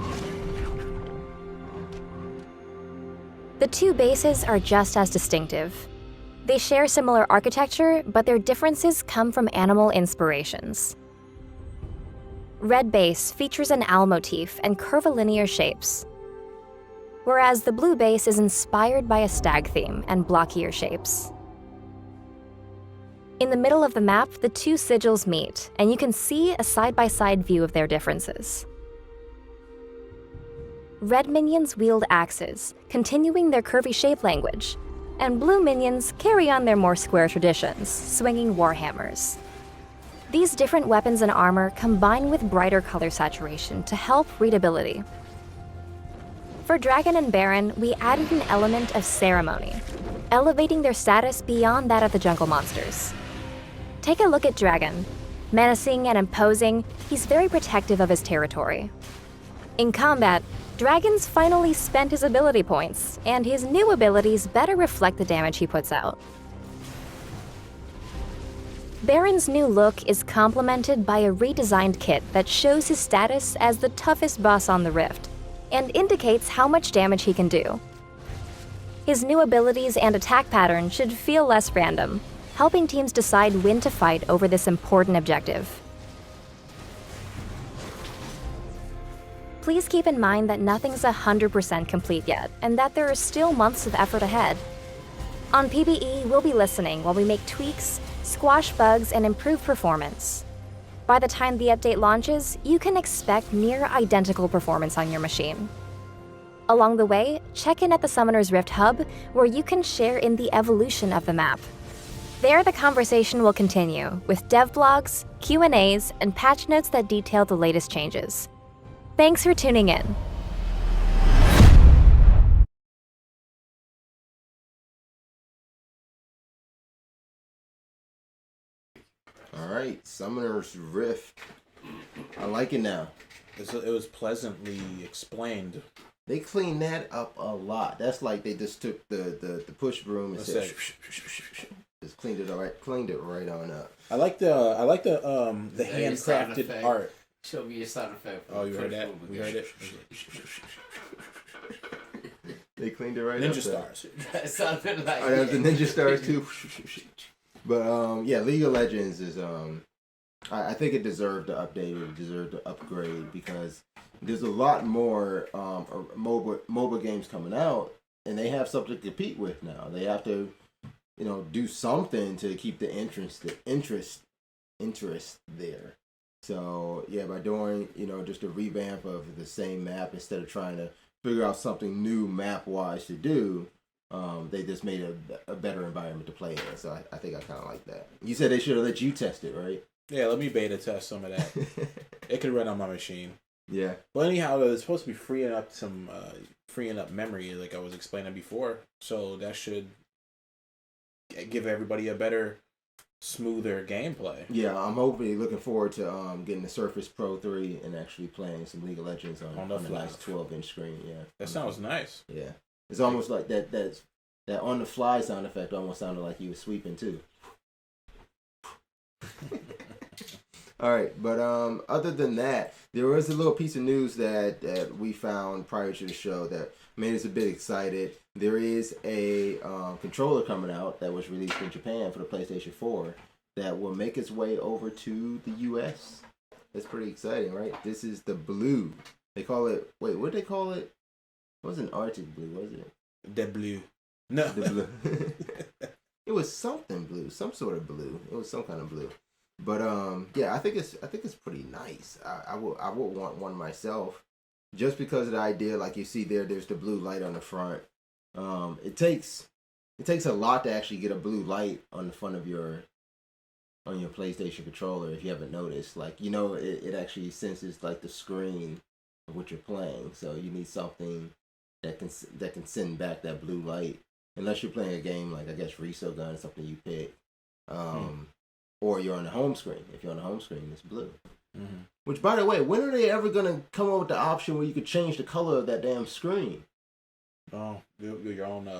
The two bases are just as distinctive. They share similar architecture, but their differences come from animal inspirations. Red base features an owl motif and curvilinear shapes, whereas the blue base is inspired by a stag theme and blockier shapes. In the middle of the map, the two sigils meet, and you can see a side-by-side view of their differences. Red minions wield axes, continuing their curvy shape language, and blue minions carry on their more square traditions, swinging warhammers. These different weapons and armor combine with brighter color saturation to help readability. For Dragon and Baron, we added an element of ceremony, elevating their status beyond that of the jungle monsters. Take a look at Dragon. Menacing and imposing, he's very protective of his territory. In combat, Dragon's finally spent his ability points, and his new abilities better reflect the damage he puts out. Baron's new look is complemented by a redesigned kit that shows his status as the toughest boss on the Rift, and indicates how much damage he can do. His new abilities and attack pattern should feel less random, helping teams decide when to fight over this important objective. Please keep in mind that nothing's 100% complete yet, and that there are still months of effort ahead. On PvE, we'll be listening while we make tweaks, squash bugs, and improve performance. By the time the update launches, you can expect near identical performance on your machine. Along the way, check in at the Summoner's Rift Hub, where you can share in the evolution of the map. There, the conversation will continue, with dev blogs, Q&As, and patch notes that detail the latest changes. Thanks for tuning in. All right, Summoner's Rift. I like it now. It was pleasantly explained. They cleaned that up a lot. That's like they just took the push broom and said, just cleaned it right on up. I like the handcrafted art. Show me your sound effect. Oh, you heard that? We heard it. They cleaned it right Ninja up. Stars. That sounded like Oh, that was the Ninja Stars too. But yeah, League of Legends is I think it deserved to update. It deserved to upgrade because there's a lot more mobile games coming out, and they have something to compete with now. They have to, do something to keep the interest there. So yeah, by doing just a revamp of the same map instead of trying to figure out something new map wise to do, they just made a better environment to play in. So I think I kind of like that. You said they should have let you test it, right? Yeah, let me beta test some of that. It could run on my machine. Yeah. But anyhow, it's supposed to be freeing up memory, like I was explaining before. So that should give everybody a better, smoother gameplay. Yeah, I'm looking forward to getting the Surface Pro 3 and actually playing some League of Legends on a nice 12-inch screen. Yeah. That sounds nice. Yeah. It's almost like that on the fly sound effect almost sounded like you were sweeping too. All right, but other than that, there was a little piece of news that we found prior to the show that made us a bit excited. There is a controller coming out that was released in Japan for the PlayStation 4 that will make its way over to the U.S. That's pretty exciting, right? This is the blue. They call it. Wait, what did they call it? It wasn't Arctic blue, was it? The blue. No. The blue. It was something blue, some sort of blue. It was some kind of blue. But yeah, I think it's pretty nice. I would want one myself, just because of the idea. Like you see there's the blue light on the front. It takes a lot to actually get a blue light on the front of your PlayStation controller. If you haven't noticed, like it actually senses like the screen of what you're playing. So you need something that can send back that blue light. Unless you're playing a game like I guess Resogun or something you pick. Or you're on the home screen. If you're on the home screen, it's blue. Mm-hmm. Which, by the way, when are they ever going to come up with the option where you could change the color of that damn screen? Oh, your own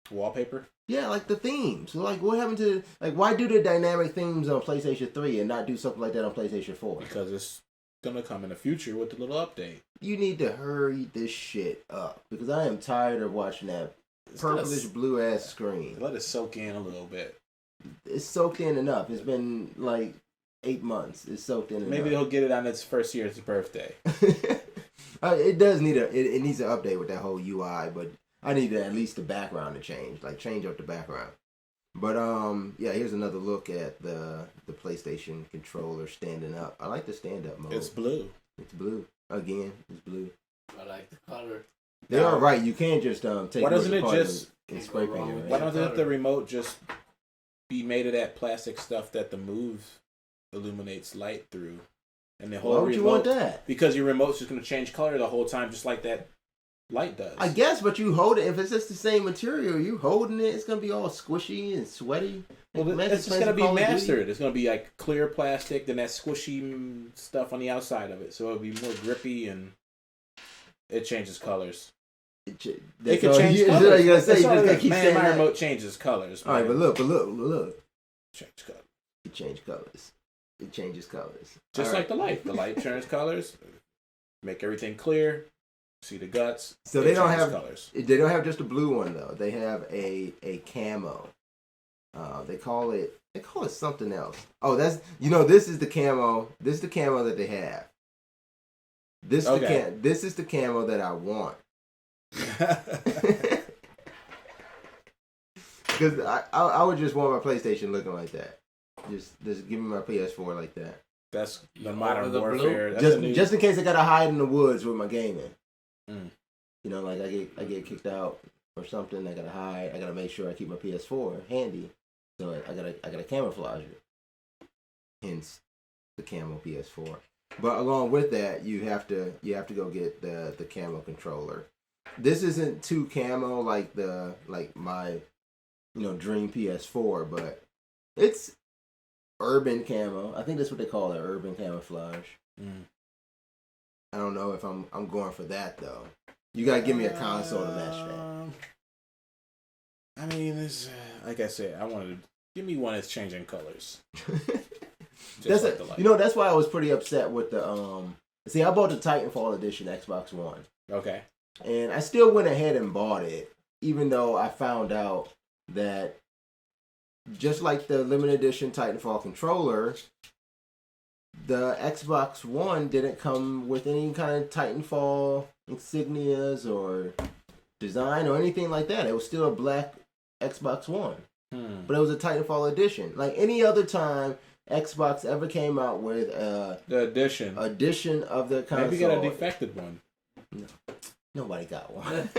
wallpaper? Yeah, like the themes. So, like, what happened to... Like, why do the dynamic themes on PlayStation 3 and not do something like that on PlayStation 4? Because it's going to come in the future with the little update. You need to hurry this shit up. Because I am tired of watching that purplish blue-ass screen. Let it soak in a little bit. It's soaked in enough. It's been like 8 months. It's soaked in enough. Maybe he'll get it on its first year's birthday. It does need it needs an update with that whole UI, but I need at least the background to change. Like change up the background. But yeah, here's another look at the PlayStation controller standing up. I like the stand up mode. It's blue. It's blue. Again, it's blue. I like the color. They are right. You can't just take. Why doesn't it just and scrape it? Why doesn't the remote just be made of that plastic stuff that the Move illuminates light through? And the whole Why would you want that? Because your remote's just going to change color the whole time, just like that light does. I guess, but you hold it. If it's just the same material, you holding it, it's going to be all squishy and sweaty. Well, it's just going to be mastered. It's going to be like clear plastic, then that squishy stuff on the outside of it. So it'll be more grippy and it changes colors. It can change colors. You just gotta keep saying my remote changes colors. All right, but look. Change colors. It changes colors. It changes colors. Just like the light. The light changes colors. Make everything clear. See the guts. So they don't have colors. They don't have just a blue one though. They have a camo. They call it something else. Oh, that's this is the camo. This is the camo that they have. This is the camo that I want. Because I would just want my PlayStation looking like that. Just give me my PS4 like that. That's the modern warfare. Just in case I gotta hide in the woods with my gaming. Like I get kicked out or something. I gotta hide. I gotta make sure I keep my PS4 handy. So I gotta camouflage it. Hence the camo PS4. But along with that, you have to go get the camo controller. This isn't too camo like my dream PS4, but it's urban camo. I think that's what they call it, urban camouflage. I don't know if I'm going for that though. You gotta give me a console to match that. I mean, it's like I said, I wanted to give me one that's changing colors. That's why I was pretty upset with the See, I bought the Titanfall edition Xbox One. Okay. And I still went ahead and bought it, even though I found out that just like the limited edition Titanfall controller, the Xbox One didn't come with any kind of Titanfall insignias or design or anything like that. It was still a black Xbox One. But it was a Titanfall edition. Like any other time Xbox ever came out with the edition of the console. Maybe you got a defective one. No. Nobody got one.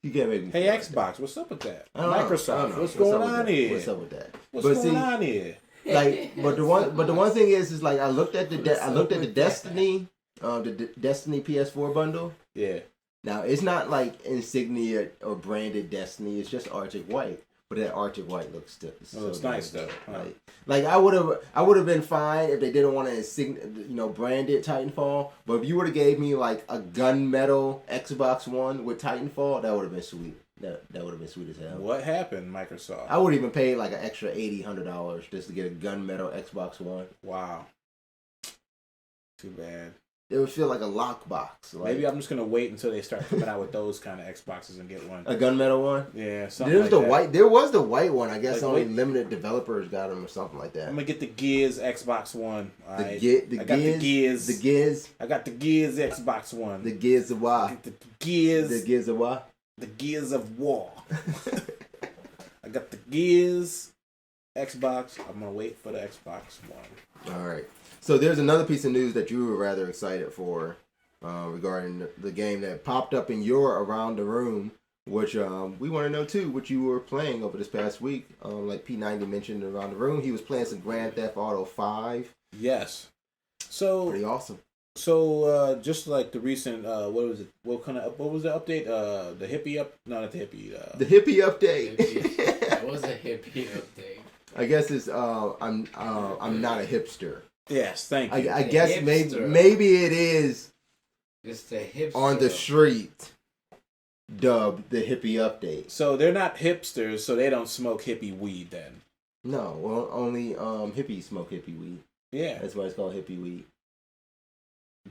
You can't make me. Hey Xbox, what's up with that? Microsoft, what's going on here? What's up with that? What's going on here? Like, but the one thing is like I looked at the Destiny, the Destiny PS4 bundle. Yeah. Now it's not like insignia or branded Destiny. It's just Arctic White. But that Arctic White looks still. Well, it's nice though. Like I would have been fine if they didn't want to branded Titanfall. But if you would have gave me like a gunmetal Xbox One with Titanfall, that would have been sweet. That would have been sweet as hell. What happened, Microsoft? I would even pay like an extra $80-$100 just to get a gunmetal Xbox One. Wow. Too bad. It would feel like a lockbox. Like, maybe I'm just gonna wait until they start coming out with those kind of Xboxes and get one. a gunmetal one. Yeah, something like that. There was the white one. I guess Like, only limited developers got them or something like that. I'm gonna get the Gears Xbox One. I Alright? got the Gears. I got the Gears Xbox One. The Gears of War. The Gears. The Gears of War. The Gears of War. I got the Gears Xbox. I'm gonna wait for the Xbox One. All right. So there's another piece of news that you were rather excited for regarding the game that popped up in your Around the Room, which we want to know too what you were playing over this past week. Like P90 mentioned Around the Room, he was playing some Grand Theft Auto 5. Yes. So pretty awesome. So just like the recent what was it? What was the update? The hippie up? No, not the hippie. The hippie update. What was a hippie update? I guess it's I'm not a hipster. Yes, thank you. I guess maybe it is. It's the hipster. On the street, dubbed the hippie update. So they're not hipsters, so they don't smoke hippie weed then. No, well, only hippies smoke hippie weed. Yeah. That's why it's called hippie weed.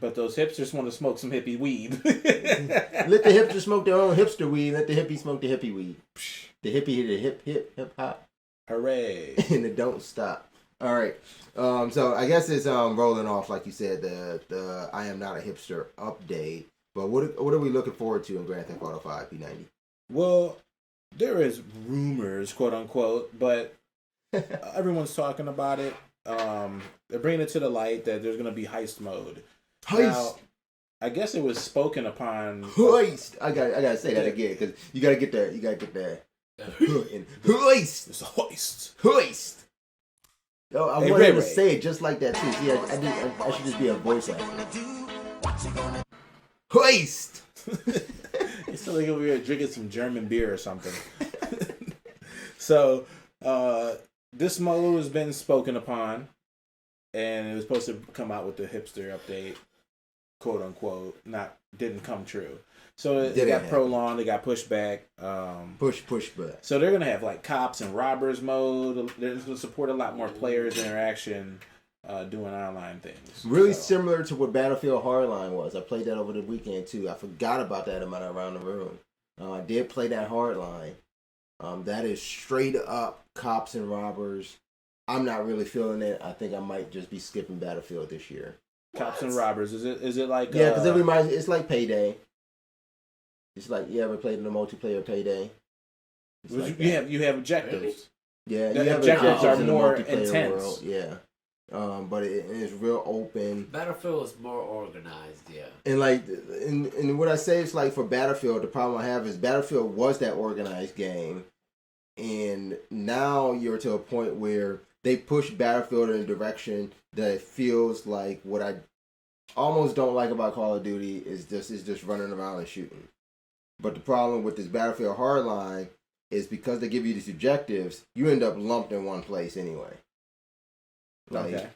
But those hipsters want to smoke some hippie weed. Let the hipsters smoke their own hipster weed. Let the hippie smoke the hippie weed. The hippie, the hip hop. Hooray. And it don't stop. All right. So I guess it's rolling off, like you said, the I am not a hipster update. But what are we looking forward to in Grand Theft Auto 5 P90? Well, there is rumors, quote unquote, but everyone's talking about it. They're bringing it to the light that there's going to be heist mode. Heist. Now, I guess it was spoken upon. Heist. I gotta say that again because you gotta get that. You gotta get that. Heist. It's a heist. Heist. Yo, I wanted to say it just like that too. See, I should just be a voice actor. Heist. It's like over here drinking some German beer or something. So, this mode has been spoken upon, and it was supposed to come out with the hipster update, quote unquote. Didn't come true. So it got prolonged. It got pushed back. Push back. So they're gonna have like cops and robbers mode. They're gonna support a lot more players interaction, doing online things. Really similar to what Battlefield Hardline was. I played that over the weekend too. I forgot about that in my Around the Room. I did play that Hardline. That is straight up cops and robbers. I'm not really feeling it. I think I might just be skipping Battlefield this year. Cops and robbers. Is it like? Yeah, because it reminds. It's like Payday. It's like you ever played in the multiplayer Payday? You have objectives. Yeah, the you have objectives are in the more multiplayer intense. World. Yeah, but it is real open. Battlefield is more organized. Yeah, and like, and what I say is like for Battlefield, the problem I have is Battlefield was that organized game, and now you're to a point where they push Battlefield in a direction that feels like what I almost don't like about Call of Duty is just running around and shooting. But the problem with this Battlefield Hardline is because they give you these objectives, you end up lumped in one place anyway. Okay.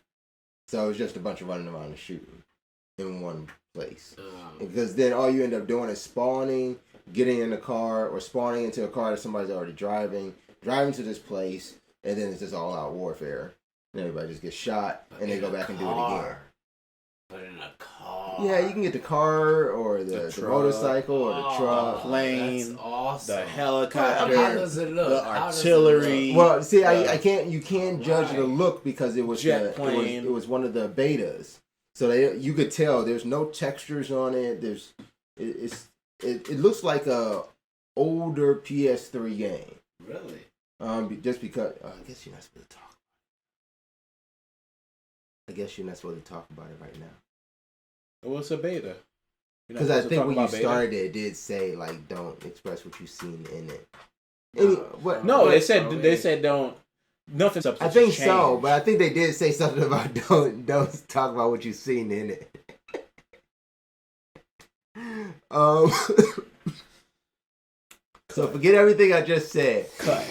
So it's just a bunch of running around and shooting in one place. Because then all you end up doing is spawning, getting in a car, or spawning into a car that somebody's already driving to this place, and then it's just all out warfare. And everybody just gets shot, and they go back and do it again. But in a car. Yeah, you can get the car or the motorcycle or the truck, plane, that's awesome. the helicopter. How does it look? The artillery. Well, see, I can't. You can't judge the look because it was jet plane. It was one of the betas, so you could tell there's no textures on it. It looks like a older PS3 game. Really? Just because I guess you're not supposed to talk. I guess you're not supposed to talk about it right now. Well, it's a beta. Because I think when you started it did say like don't express what you've seen in it. No, they said don't. Nothing. I think so, but I think they did say something about don't talk about what you've seen in it. So forget everything I just said. Cut.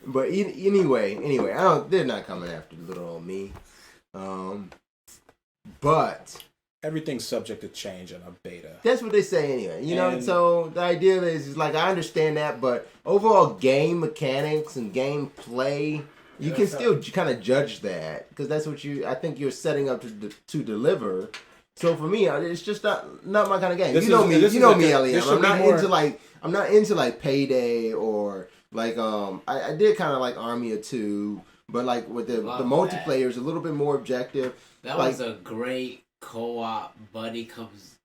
But anyway, they're not coming after little old me. But everything's subject to change in a beta. That's what they say anyway. You know, so the idea is like I understand that, but overall game mechanics and game play, you can still kind of judge that because that's what I think you're setting up to deliver. So for me, it's just not my kind of game. You know me, Elliot. I'm not into like Payday or like I did kind of like Army of Two, but like with the multiplayer is a little bit more objective. That was a great co-op. Buddy comes.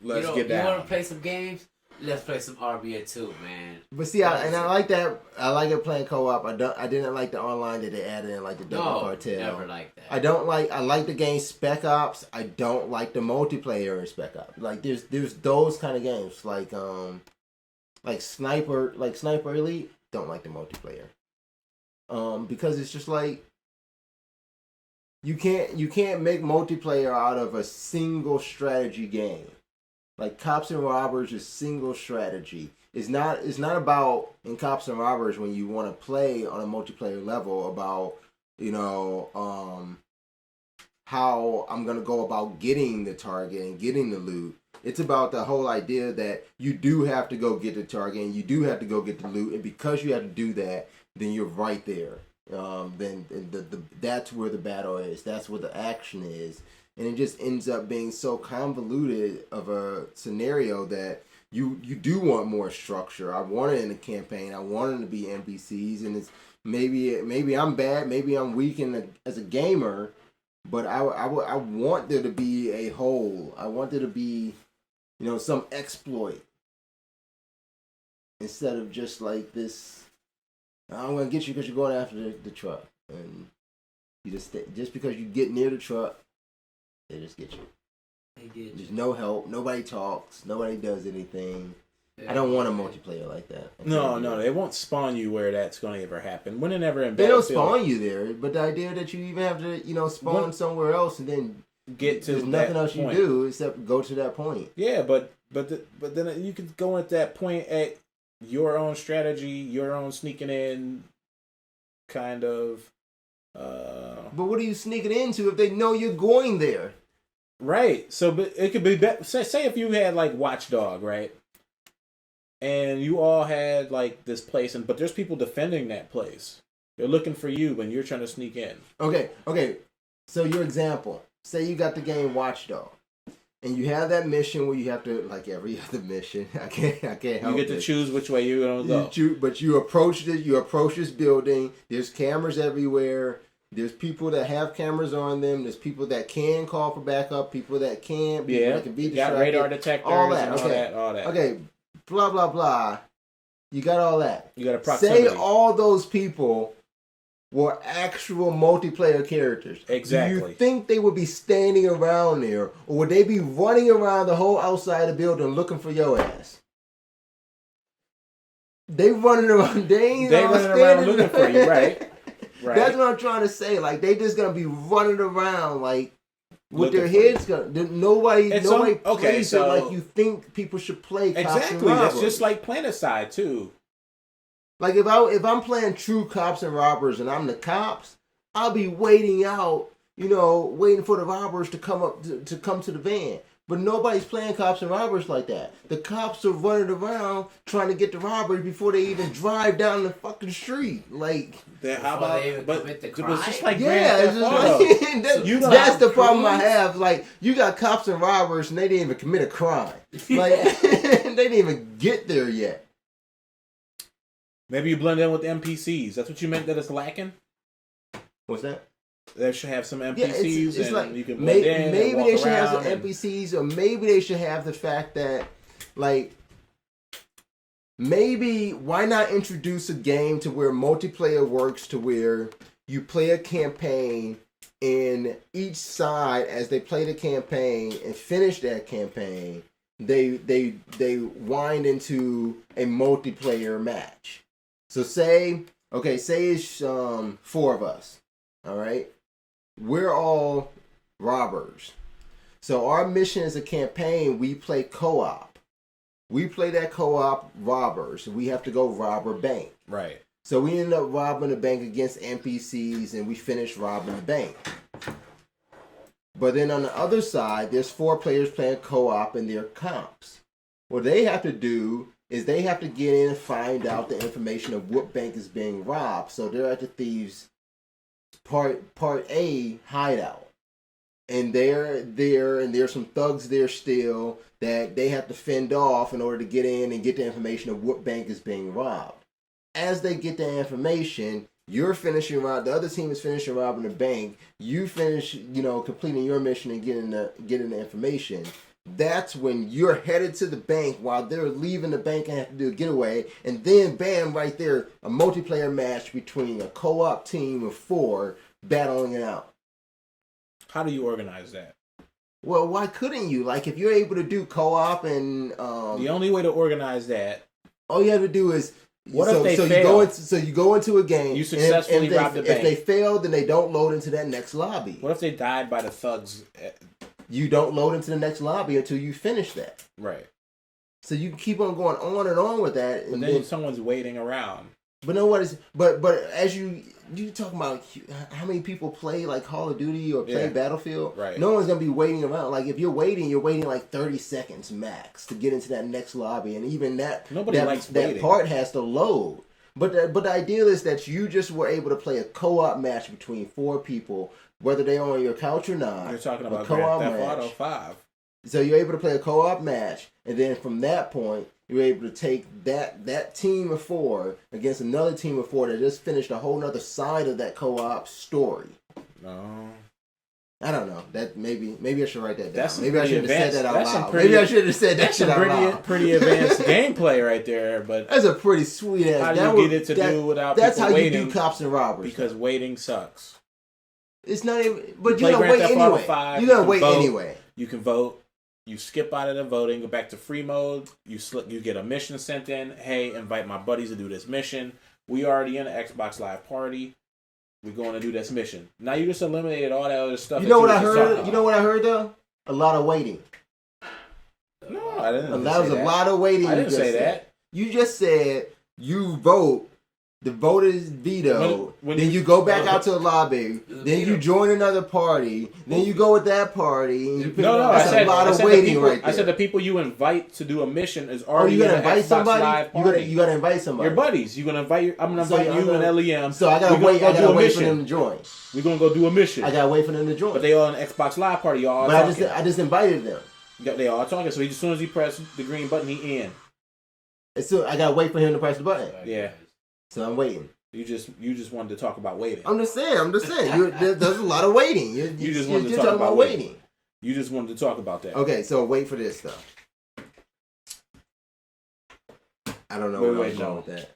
Let's get down. You want to play some games? Let's play some Army of Two, man. But see, I like that. I like it playing co-op. I didn't like the online that they added in, like the Double Cartel. Never liked that. I like the game Spec Ops. I don't like the multiplayer in Spec Ops. Like there's those kind of games like Sniper Elite. Don't like the multiplayer. Because it's just like you can't make multiplayer out of a single strategy game. Like Cops and Robbers is single strategy. It's not about in Cops and Robbers when you want to play on a multiplayer level about how I'm gonna go about getting the target and getting the loot. It's about the whole idea that you do have to go get the target and you do have to go get the loot, and because you have to do that, then you're right there. Then that's where the battle is. That's where the action is. And it just ends up being so convoluted of a scenario that you do want more structure. I want it in a campaign. I want it to be NPCs, and it's maybe I'm bad, maybe I'm weak as a gamer, but I want there to be a whole. I want there to be, some exploit instead of just like this. I'm gonna get you because you're going after the truck, and you just because you get near the truck. They just get you. There's no help. Nobody talks. Nobody does anything. I don't want a multiplayer like that. No, they won't spawn you where that's going to ever happen. Whenever in they don't spawn you there, but the idea that you even have to, spawn somewhere else and then get to there's nothing else you do except go to that point. Yeah, but then you can go at that point at your own strategy, your own sneaking in, kind of. But what are you sneaking into if they know you're going there? Right. So, but it could be say if you had like Watchdog, right? And you all had like this place, but there's people defending that place. They're looking for you, and you're trying to sneak in. Okay. So your example, say you got the game Watchdog, and you have that mission where you have to, like every other mission, I can't help it. You get to choose which way you're gonna go. But you approach this building. There's cameras everywhere. There's people that have cameras on them. There's people that can call for backup. People that can't. People that can be distracted. Got radar detectors. All that. Okay. Blah blah blah. You got all that. You got a proximity. Say all those people were actual multiplayer characters. Exactly. Do you think they would be standing around there, or would they be running around the whole outside of the building looking for your ass? They running around. They running around looking for you, right? Right. That's what I'm trying to say. Like they just gonna be running around like with their heads gonna. Nobody plays it like you think people should play. Cops and Robbers. That's just like Planetside too. Like if I'm playing true Cops and Robbers and I'm the cops, I'll be waiting out, waiting for the robbers to come up to come to the van. But nobody's playing Cops and Robbers like that. The cops are running around trying to get the robbers before they even drive down the fucking street. Like, how about it was just like that's the problem I have. Like, you got cops and robbers and they didn't even commit a crime. Like, they didn't even get there yet. Maybe you blend in with NPCs. That's what you meant that it's lacking? What's that? They should have some NPCs it's and like, you can blend in maybe and walk they should have some around NPCs, or maybe they should have the fact that, like, maybe why not introduce a game to where multiplayer works to where you play a campaign and each side, as they play the campaign and finish that campaign, they wind into a multiplayer match. So say it's 4 of us. All right, we're all robbers. So our mission is a campaign. We play co-op. We play that co-op robbers. We have to go rob a bank. Right. So we end up robbing the bank against NPCs, and we finish robbing the bank. But then on the other side, there's 4 players playing co-op in their comps. What they have to do is they have to get in and find out the information of what bank is being robbed. So they're at the thieves' part A hideout, and they're there, and there's some thugs there still that they have to fend off in order to get in and get the information of what bank is being robbed. As they get the information, you're finishing the other team is finishing robbing the bank. You finish, completing your mission and getting the information. That's when you're headed to the bank while they're leaving the bank and have to do a getaway. And then, bam, right there, a multiplayer match between a co-op team of 4 battling it out. How do you organize that? Well, why couldn't you? Like, if you're able to do co-op and... the only way to organize that... All you have to do is... What if they fail? You go into a game. You successfully rob the bank. If they fail, then they don't load into that next lobby. What if they died by the thugs? You don't load into the next lobby until you finish that. Right. So you can keep on going on and on with that. But then someone's waiting around. But no, what is? But as you talking about how many people play like Call of Duty or play Battlefield? Right. No one's gonna be waiting around. Like if you're waiting like 30 seconds max to get into that next lobby, and even that likes that waiting. part has to load. But the idea is that you just were able to play a co-op match between 4 people, whether they're on your couch or not. You're talking about co-op Grand Theft Auto match. 5. So you're able to play a co-op match, and then from that point, you're able to take that team of 4 against another team of 4 that just finished a whole other side of that co-op story. No. I don't know. That maybe I should write that down. That's Maybe I should have said that out loud. Pretty, maybe I should have said that shit out loud. Pretty advanced gameplay right there, but that's a pretty sweet ass. How do you get it to do without that's people how waiting? You do cops and robbers. Because waiting sucks. It's not even. But you gotta wait anyway. You gotta wait anyway. You can vote. You skip out of the voting, go back to free mode. You get a mission sent in. Hey, invite my buddies to do this mission. We already in an Xbox Live party. We're going to do this mission. Now you just eliminated all that other stuff. You know what I heard? You know what I heard though? A lot of waiting. No, I didn't. That was a lot of waiting. I didn't say that. You just said you vote. The vote is vetoed. Then you go back out to the lobby. Then you join another party. Then you go with that party. That's a lot of waiting right there. I said the people you invite to do a mission is already you gonna invite Xbox somebody? Live party. You gotta invite somebody. Your buddies. You're gonna invite. I'm gonna invite you and LEM. So I gotta wait. I gotta wait for them to join. We're gonna go do a mission. I gotta wait for them to join. But they all in an Xbox Live party. Y'all. But I just invited them. They all talking. So as soon as he press the green button, he in. So I gotta wait for him to press the button. Yeah. So I'm waiting. You just wanted to talk about waiting. I'm just saying. There's a lot of waiting. You just wanted to talk about waiting. You just wanted to talk about that. Okay, so wait for this stuff. I don't know where I'm going with that.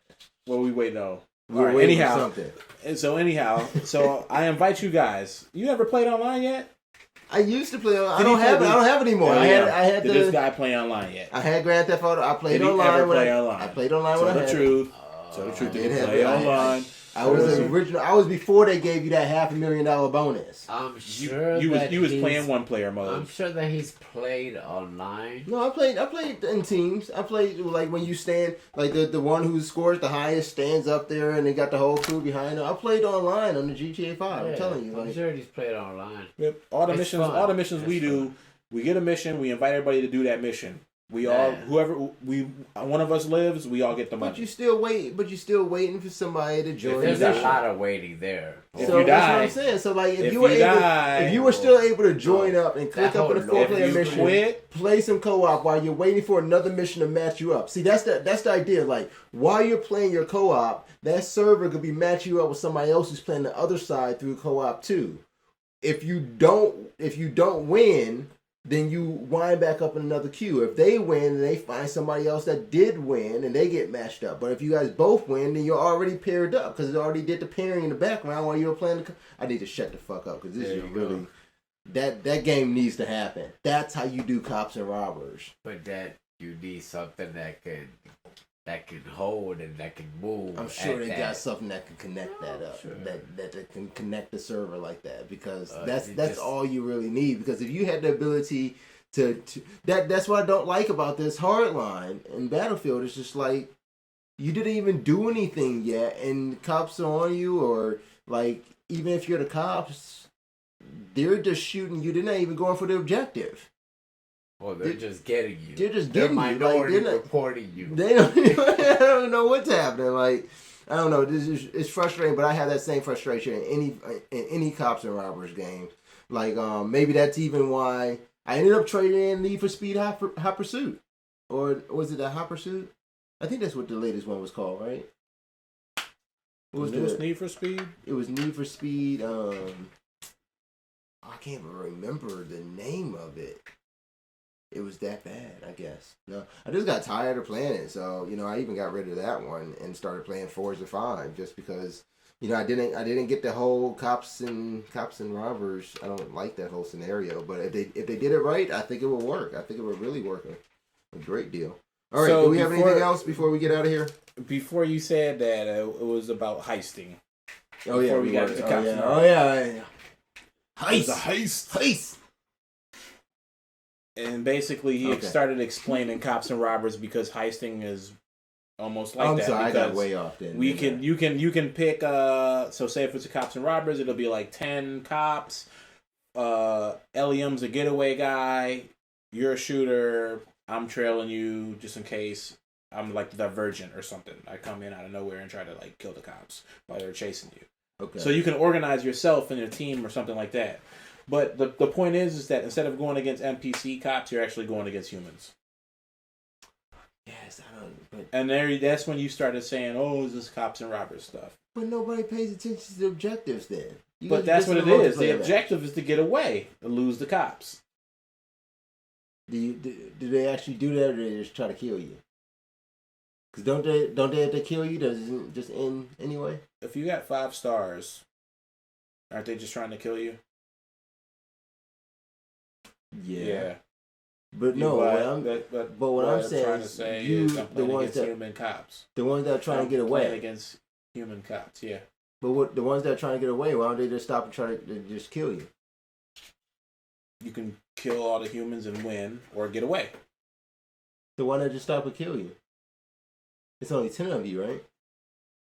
Well, we wait no. All right, anyhow, so I invite you guys. You ever played online yet? I used to play. I don't have it anymore. I had Did this guy play online yet? I had Grand Theft Auto. I played online. Did he ever play online? I played online when I had the truth. Tell the truth. Did he play online? I was original. I was before they gave you that $500,000 bonus. I'm sure you was playing 1-player mode. I'm sure that he's played online. No, I played in teams. I played like when you stand, like the one who scores the highest stands up there, and they got the whole crew behind them. I played online on the GTA 5. I'm telling you, I'm sure he's played online. Yep. All the missions we do, we get a mission. We invite everybody to do that mission. We all, one of us lives, we all get the money. But you still waiting for somebody to join. There's a lot of waiting there. If you die, that's what I'm saying. So like, if you were still able to join up and click up in the 4-player mission, play some co-op while you're waiting for another mission to match you up. See, that's the idea. Like, while you're playing your co-op, that server could be matching you up with somebody else who's playing the other side through co-op too. If you don't win, then you wind back up in another queue. If they win, and they find somebody else that did win, and they get matched up. But if you guys both win, then you're already paired up because it already did the pairing in the background while you were playing. I need to shut the fuck up because this is really that game needs to happen. That's how you do cops and robbers. But that you need something that can hold and that can move. I'm sure they got something that can connect that up. Sure. That can connect the server like that because that's all you really need. Because if you had the ability to that's what I don't like about this hardline in Battlefield. It's just like you didn't even do anything yet, and cops are on you, or like even if you're the cops, they're just shooting you. They're not even going for the objective. Or they're just getting you. They're just they're getting you. minority Like, they're not, reporting you. They don't, I don't know what's happening. Like, I don't know. It's frustrating, but I have that same frustration in any cops and robbers game. Like, maybe that's even why I ended up trading in Need for Speed Hot Pursuit, or was it a Hot Pursuit? I think that's what the latest one was called, right? What was the Need for Speed? It was Need for Speed. I can't even remember the name of it. It was that bad, I guess. No, I just got tired of playing it, so I even got rid of that one and started playing Forza 5 just because I didn't get the whole cops and robbers. I don't like that whole scenario, but if they did it right, I think it would work. I think it would really work a great deal. All right, so do we have anything else before we get out of here? Before you said that, it was about heisting. Oh yeah, we got to the cops. Oh yeah. Heist. Heist. And basically, he started explaining cops and robbers because heisting is almost like that. Sorry, I got way off then. You can pick. So say if it's a cops and robbers, it'll be like 10 cops. Eliam's a getaway guy. You're a shooter. I'm trailing you just in case. I'm like the divergent or something. I come in out of nowhere and try to like kill the cops while they're chasing you. Okay. So you can organize yourself in a team or something like that. But the point is that instead of going against NPC cops, you're actually going against humans. Yes, I don't. But, and that's when you started saying, "Oh, is this cops and robbers stuff?" But nobody pays attention to the objectives then. But that's what it is. The objective is to get away and lose the cops. Do they actually do that, or do they just try to kill you? Because don't they have to kill you? Does it just end anyway? If you got 5 stars, aren't they just trying to kill you? Yeah. But no, what I'm saying is the ones that human cops. The ones that are trying to get away against human cops, yeah. But the ones that are trying to get away, why don't they just stop and try to just kill you? You can kill all the humans and win, or get away. The one that just stop and kill you. It's only 10 of you, right?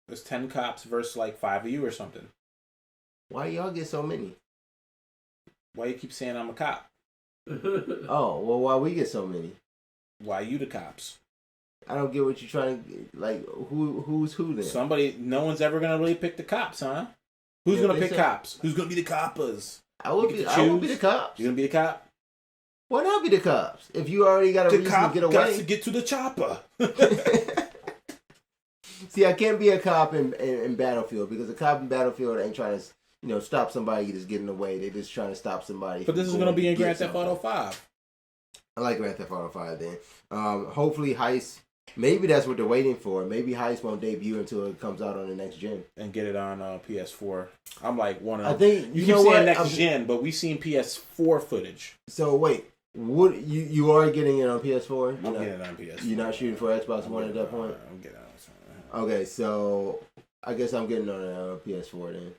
There's 10 cops versus like 5 of you or something. Why y'all get so many? Why you keep saying I'm a cop? Oh, well, why we get so many? Why you the cops? I don't get what you're trying to, like, who's who then? No one's ever going to really pick the cops, huh? Who's going to pick cops? Who's going to be the coppers? I won't be the cops. You're going to be the cop? Why not be the cops? If you already got a reason to get away. The cop got to get to the chopper. See, I can't be a cop in Battlefield because a cop in Battlefield ain't trying to, stop somebody just getting away. They're just trying to stop somebody. But this is going to be in Grand Theft Auto 5. I like Grand Theft Auto 5 then. Hopefully Heist, maybe that's what they're waiting for. Maybe Heist won't debut until it comes out on the next gen. And get it on PS4. I'm like one of them. I think, you keep saying next gen, but we've seen PS4 footage. So wait, what you are getting it on PS4? I'm getting it on PS4. You're not shooting for Xbox One at that point? I'm getting it on. Okay, so I guess I'm getting on PS4 then.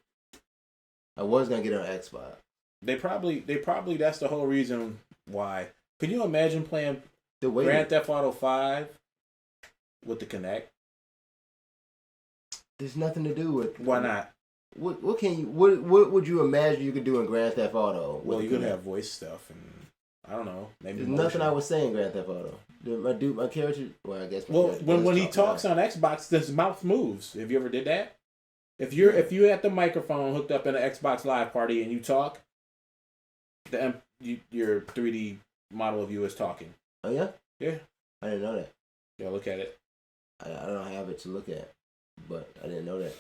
I was gonna get it on Xbox. They probably that's the whole reason why. Can you imagine playing Grand Theft Auto 5 with the Kinect? There's nothing to do with. Why not? What would you imagine you could do in Grand Theft Auto? Well, you could have voice stuff and I don't know. Maybe there's nothing I was saying Grand Theft Auto. My character. Well, I guess. When he talks on Xbox, his mouth moves. Have you ever did that? If you're at the microphone hooked up in an Xbox Live party and you talk, your 3D model of you is talking. Oh yeah. Yeah. I didn't know that. Yeah, look at it. I don't have it to look at, but I didn't know that.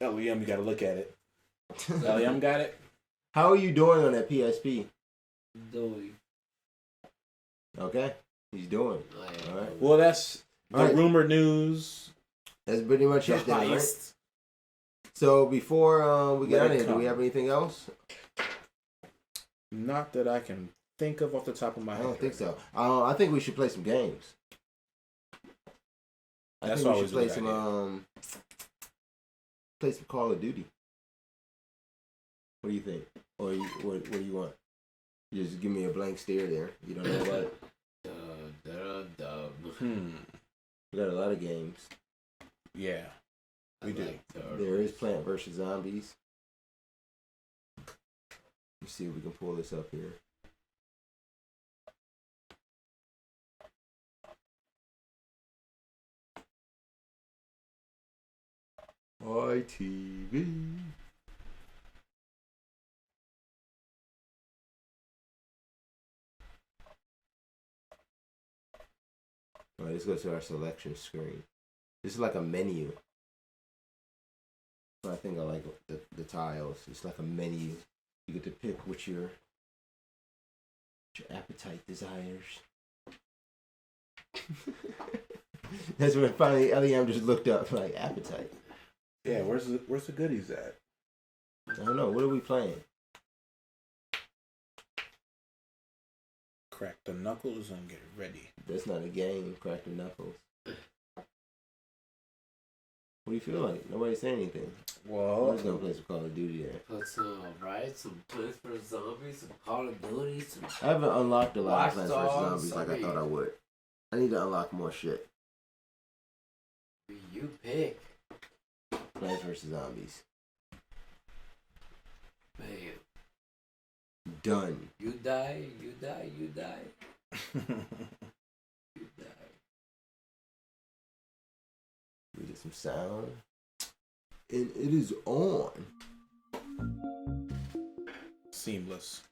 LEM, you got to look at it. LEM got it. How are you doing on that PSP? Doing. Okay. He's doing. All right. Well, that's the rumor news. That's pretty much it then, right? So before we get out of here, do we have anything else? Not that I can think of off the top of my head. I don't think so. I think we should play some games. I think we should play some Call of Duty. What do you think? Or what do you want? You just give me a blank stare there. You don't know about it? We got a lot of games. Yeah, we do. There is Plant vs. Zombies. Let's see if we can pull this up here. ITV. All right, let's go to our selection screen. This is like a menu. I think I like the tiles. It's like a menu. You get to pick what your appetite desires. That's when finally Eliam just looked up like appetite. Yeah, where's the goodies at? I don't know. What are we playing? Crack the knuckles and get ready. That's not a game. Crack the knuckles. What do you feel like? Nobody's saying anything. Well, I'm just gonna play some Call of Duty there. Put some, right? Some Plants vs. Zombies, some Call of Duty, some... I haven't unlocked a lot of Watch Plants vs. Dogs, Zombies like I thought I would. I need to unlock more shit. You pick. Plants vs. Zombies. Man. Done. You die, you die, you die. You die. We get some sound. And it is on. Seamless.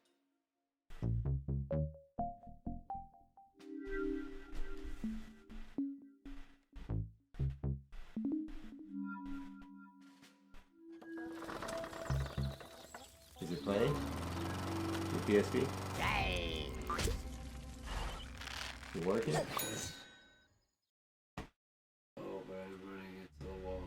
Is it playing? Your PSP? Is it working? Oh, man, I'm running into the wall.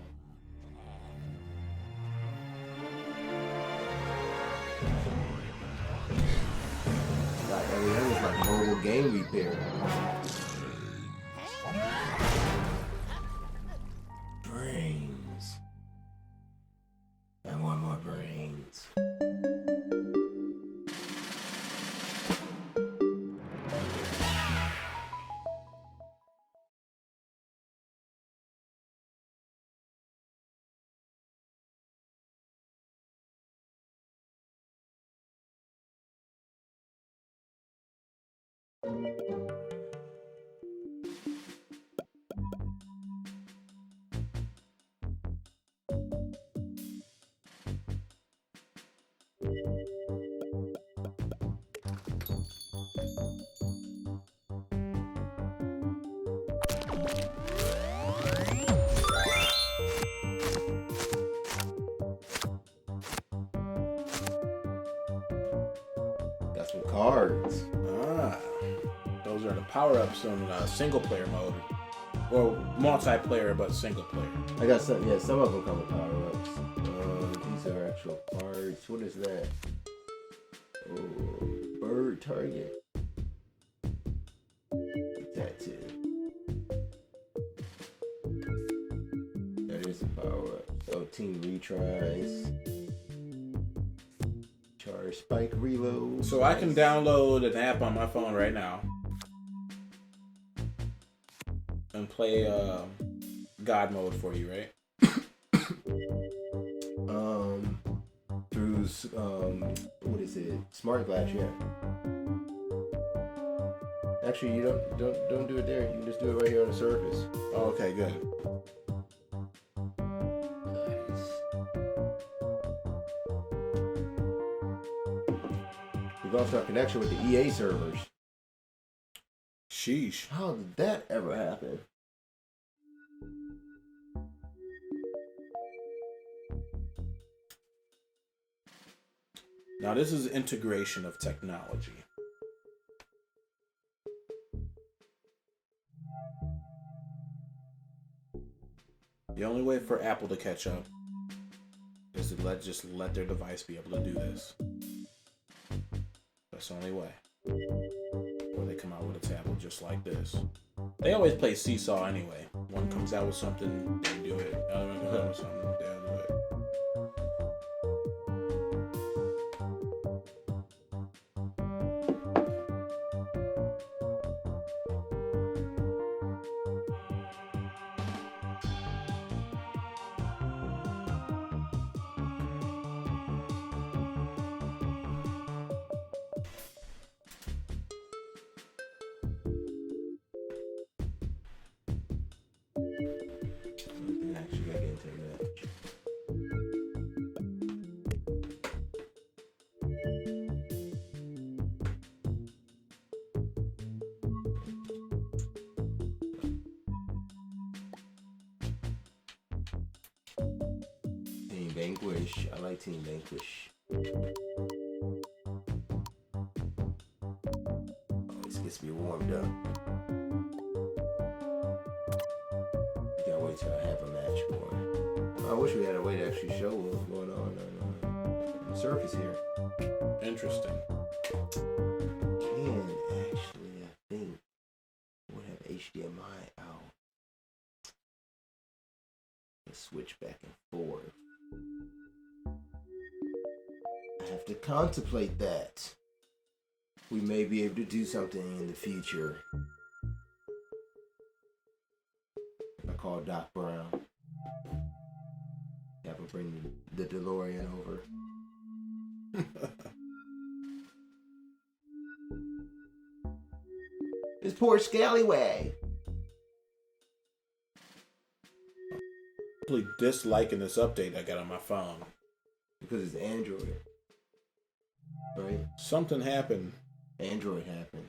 Like, that was like mobile game repair. Brains. I want more brains. Got some cards. Those are the power-ups in single player mode. Or multiplayer, but single player. I got some, yeah, some of them come with power-ups. These are actual cards. What is that? Oh, bird target. Tattoo. That is a power-up. Oh, team retries. Charge spike reload. So I can download an app on my phone right now and play God mode for you, right? Through what is it? Smart Glass, yeah. Actually, you don't do it there. You can just do it right here on the surface. Oh, okay, good. We've lost our connection with the EA servers. Sheesh. How did that ever happen? Now this is integration of technology. The only way for Apple to catch up is to just let their device be able to do this. That's the only way. Or they come out with a tablet just like this. They always play seesaw anyway. One comes out with something, they do it. The other one comes out with something, they'll do it. Vanquish. I like Team Vanquish. Oh, this gets me warmed up. You gotta wait till I have a match for it. I wish we had a way to actually show what was going on the circus here. Interesting. And actually, I think we'll have HDMI out. Let's switch back and forth. I have to contemplate that. We may be able to do something in the future. I call Doc Brown. Have him bring the DeLorean over. This poor scallywag. Really disliking this update I got on my phone. Because it's Android. Right? Something happened. Android happened.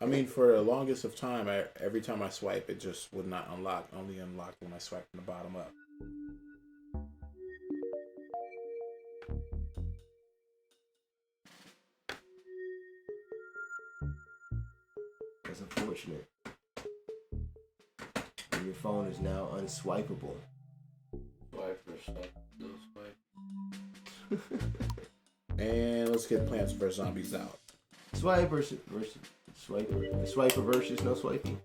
I mean, for the longest of time, every time I swipe, it just would not unlock. Only unlocked when I swipe from the bottom up. That's unfortunate. And your phone is now unswipeable. Swipe or swipe, no swipe. And let's get Plants vs. Zombies out. Swipe versus swiper. Swiper versus no swiping.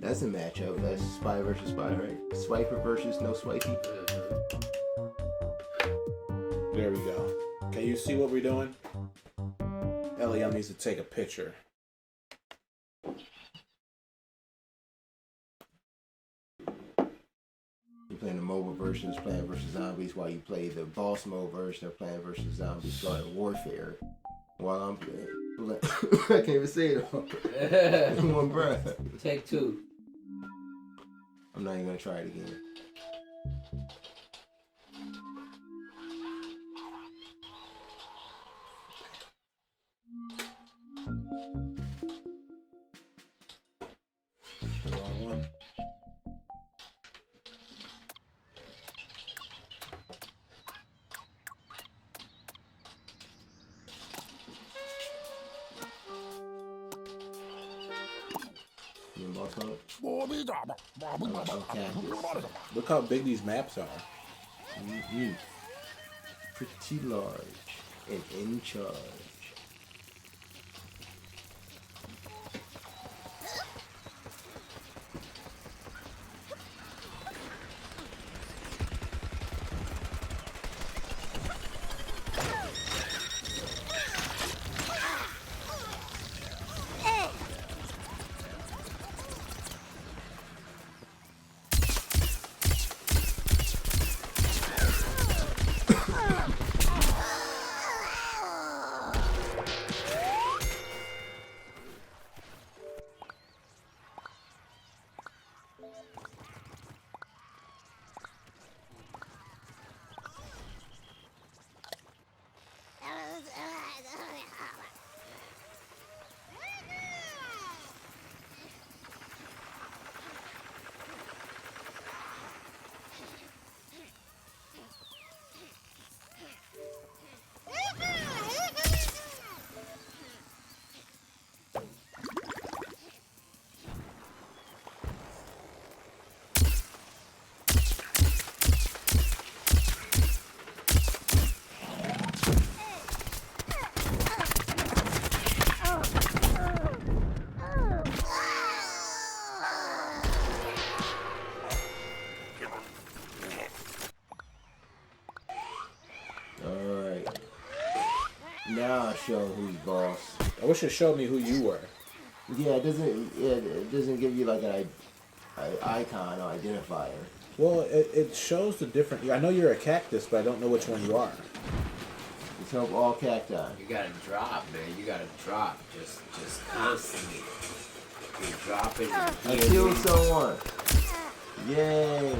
That's a matchup. That's spy versus spy, right? Swiper versus no swiping. There we go. Can you see what we're doing? Elliot needs to take a picture. You're playing the mobile version of Plant vs. Zombies while you play the boss mode version of Plant vs. Zombies Garden Warfare. While I'm playing. I can't even say it all in one breath. Take two. I'm not even gonna try it again. The wrong one. You boss mode? Okay. Look how big these maps are. Mm-hmm. Pretty large and in charge. Now I'll show who's boss. I wish it showed me who you were. Yeah, it doesn't. Yeah, it doesn't give you like an icon or identifier. Well, it shows the different. I know you're a cactus, but I don't know which one you are. Let's help all cacti. You gotta drop, man. You gotta drop, just constantly. You're dropping. I killed someone. Yay!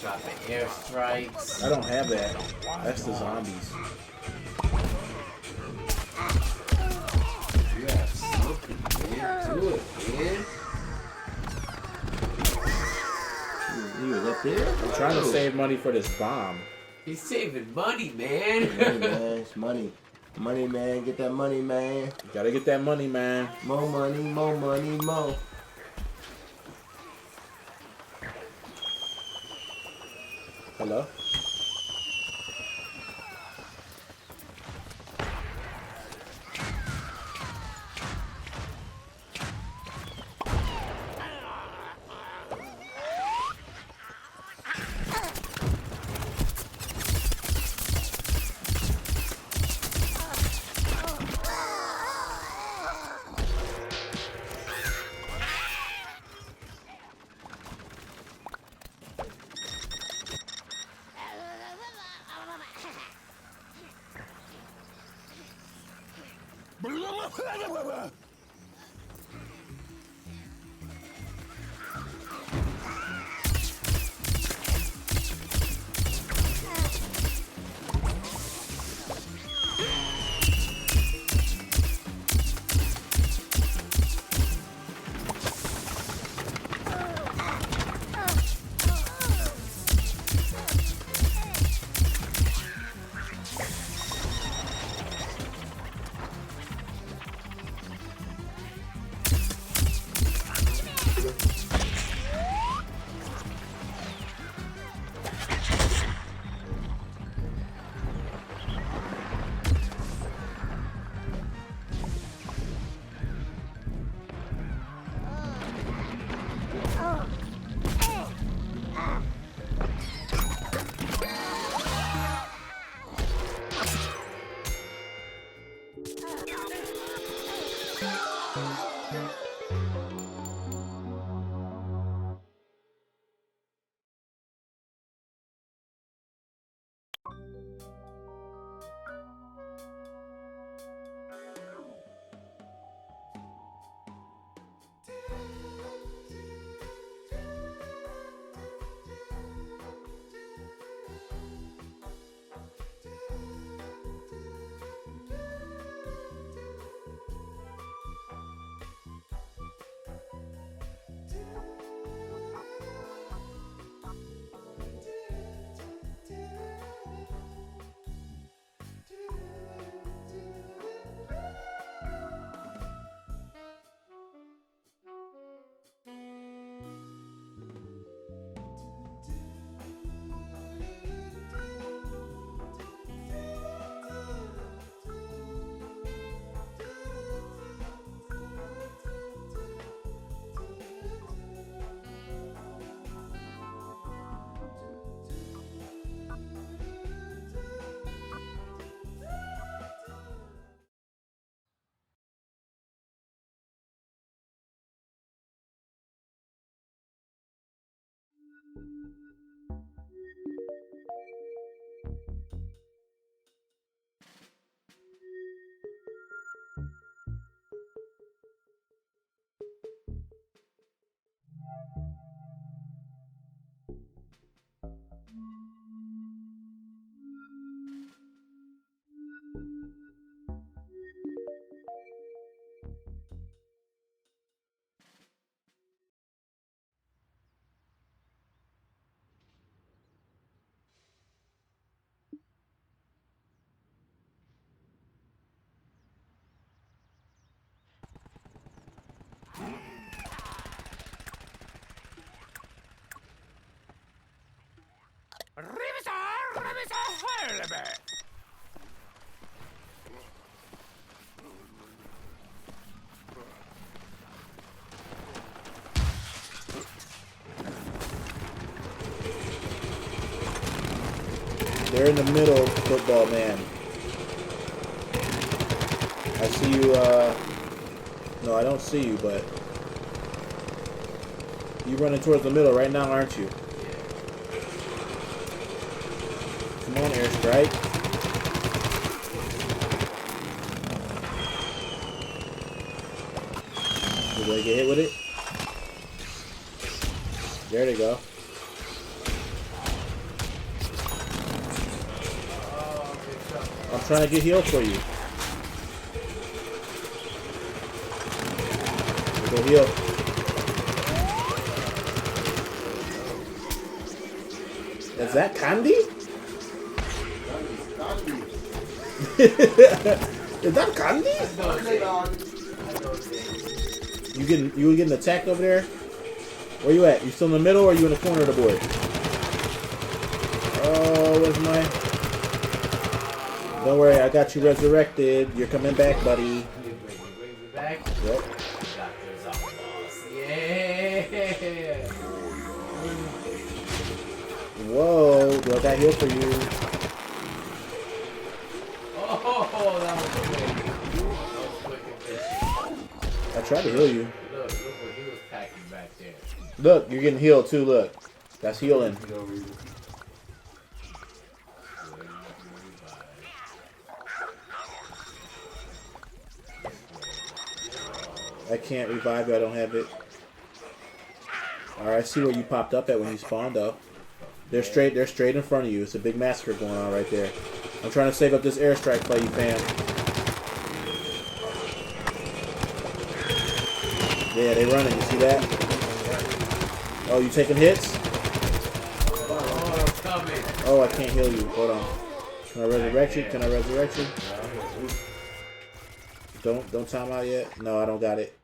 Dropping airstrikes. I don't have that. That's the zombies. You have something, man. Do it, man. He he was up there. I'm trying to save money for this bomb. He's saving money, man. Money, man. It's money. Money, man. Get that money, man. You gotta get that money, man. More money, more money, more. Hello? They're in the middle, football man. I see you, no, I don't see you, but you running towards the middle right now, aren't you? Come on, airstrike. Did they get hit with it? There they go. I'm trying to get healed for you. Go heal. Is that candy? Is that candy? You getting attacked over there? Where you at? You still in the middle or are you in the corner of the board? Oh, where's my... Don't worry, I got you resurrected. You're coming back, buddy. You bring me back? Yep. Yeah. Whoa, do I got heal for you? Oh, that was quick and efficient. I tried to heal you. Look what he was packing back there. Look, you're getting healed too, look. That's healing. I can't revive you, I don't have it. Alright, I see where you popped up at when you spawned though. They're straight in front of you. It's a big massacre going on right there. I'm trying to save up this airstrike for you, fam. Yeah, they running, you see that? Oh, you taking hits? Oh, I can't heal you. Hold on. Can I resurrect you? Can I resurrect you? Don't time out yet. No, I don't got it.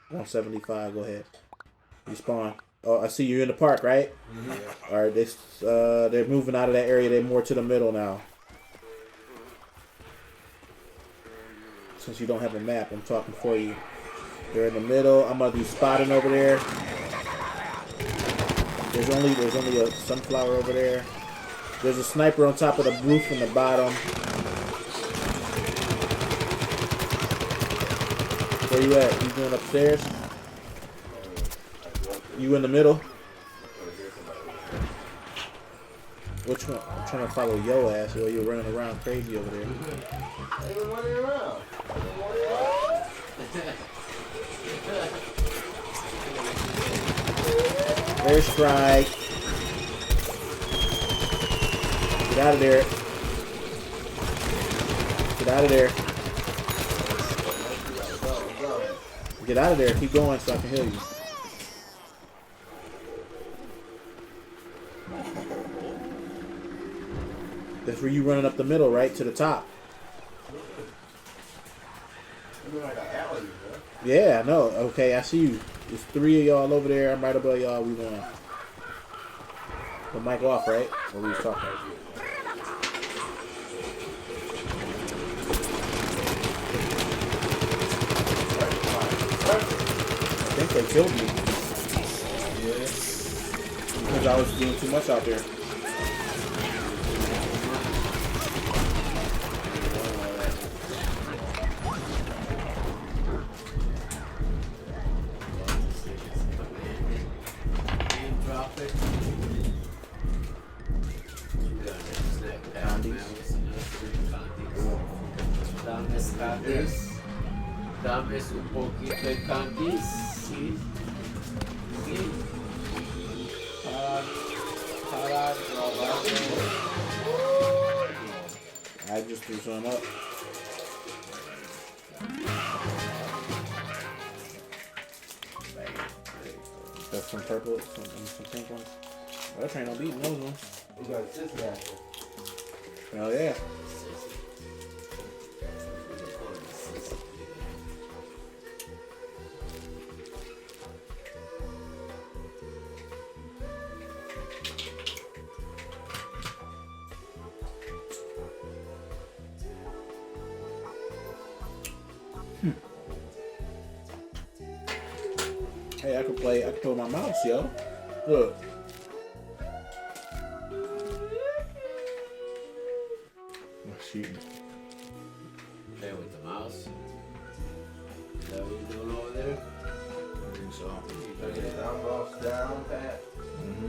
175. Go ahead. You spawn. Oh, I see you in the park, right? Mm-hmm. All right, they're moving out of that area. They're more to the middle now. Since you don't have a map, I'm talking for you. They're in the middle. I'm gonna do spotting over there. There's only a sunflower over there. There's a sniper on top of the roof in the bottom. Where you at? You going upstairs? You in the middle? Which one? I'm trying to follow your ass while you're running around crazy over there. Ain't running around. Airstrike. Get out of there. Get out of there. Get out of there. Keep going so I can heal you. That's where you running up the middle, right? To the top. Yeah, I know. Okay, I see you. There's 3 of y'all over there. I'm right above y'all. We won. The mic off, right? Or we was talking? I think they killed me. Yeah. Because I was doing too much out there. Dame un poquito de candies, sí. Sí. I just threw some up. That's some purple, some pink ones. That train don't beat those ones. You got this guy. Hell yeah. Hey, I can play with my mouse, yo. Look. I'm shooting. Play with the mouse. Is that what you're doing over there? I think so. Try to get his arm boss down, Pat.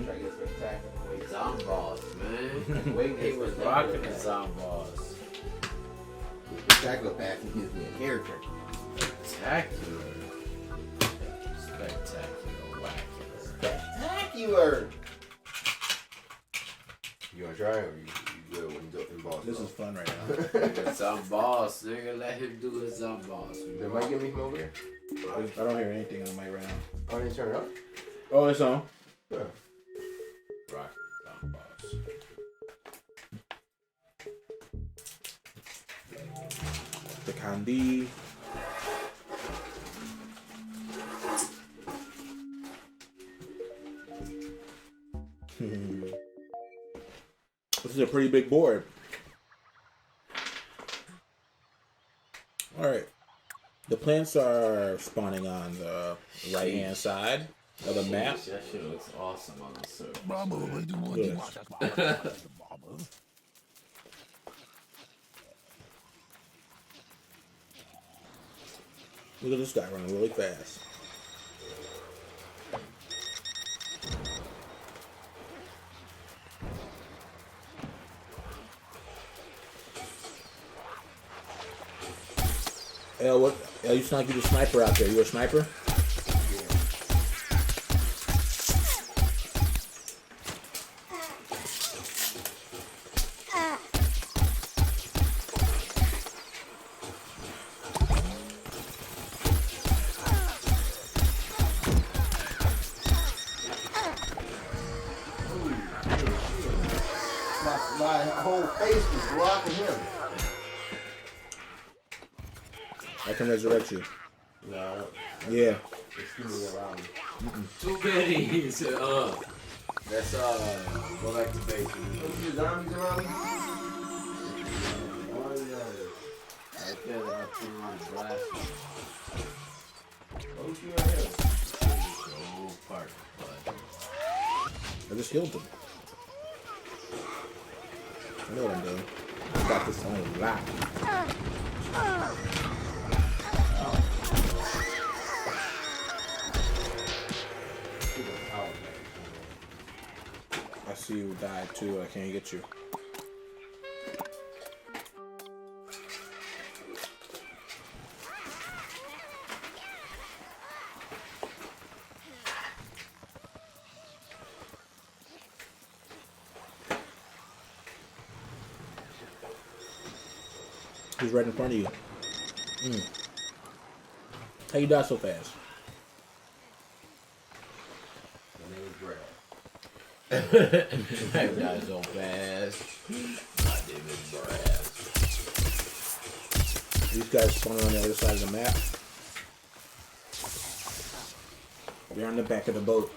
Try to get spectacular. Zomboss, man. Wait, He was rocking the Zomboss. Spectacular, Pat. He gives me a character. Spectacular. Spectacular. Wackular. Spectacular! You wanna try or you good when you in boss? This is fun right now. Nigga, Zomboss, nigga. Let him do his Zomboss. They might get me from over there. I don't hear anything on my round. Oh, they turn it up? Oh, it's on. Yeah. Rock Zomboss. Candy. This is a pretty big board. Alright. The plants are spawning on the right hand side of the map. That shit looks awesome on the surface. Yes. Look at this guy running really fast. What? You sound like you're the sniper out there. You a sniper? My whole face was blocking him. I can resurrect you. No. Yeah. It's around. Too many. That's go back to base. Those zombies around me? Right there, they're turn around and blast. Oh, you right here. Oh, part. I just healed him. I know what I'm doing. I got this on lock. I see you died too. I can't get you. He's right in front of you. How you die so fast? My name is Braz. I die so fast. My name is Braz. These guys spawning on the other side of the map. They're on the back of the boat.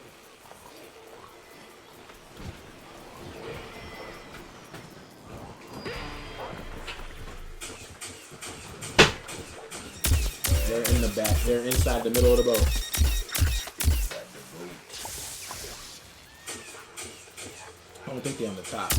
They're in the back. They're inside the middle of the boat. I don't think they're on the top.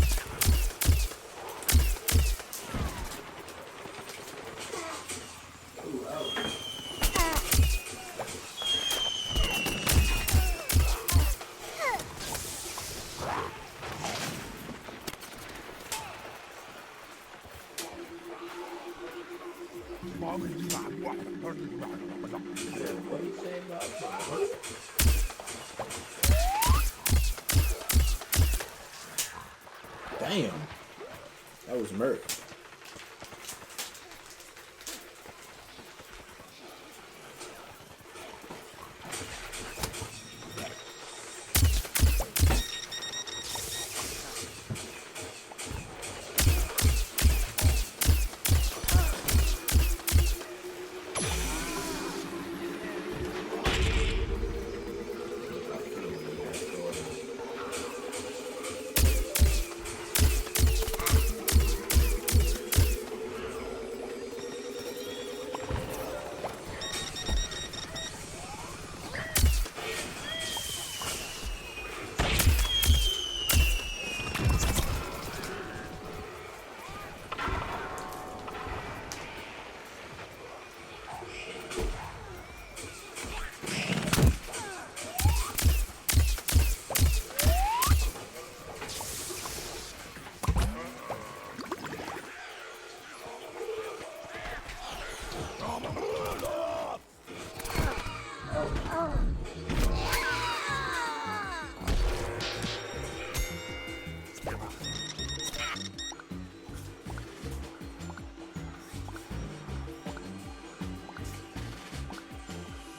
Damn. That was murk.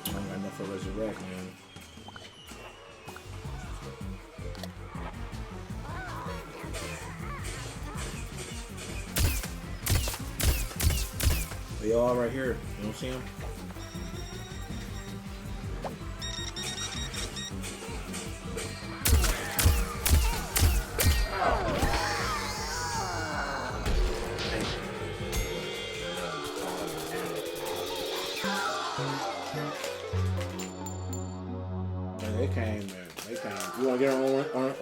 I don't got enough for resurrect, man. They all right here. You don't see them? Man, they came, man. They came. You want to get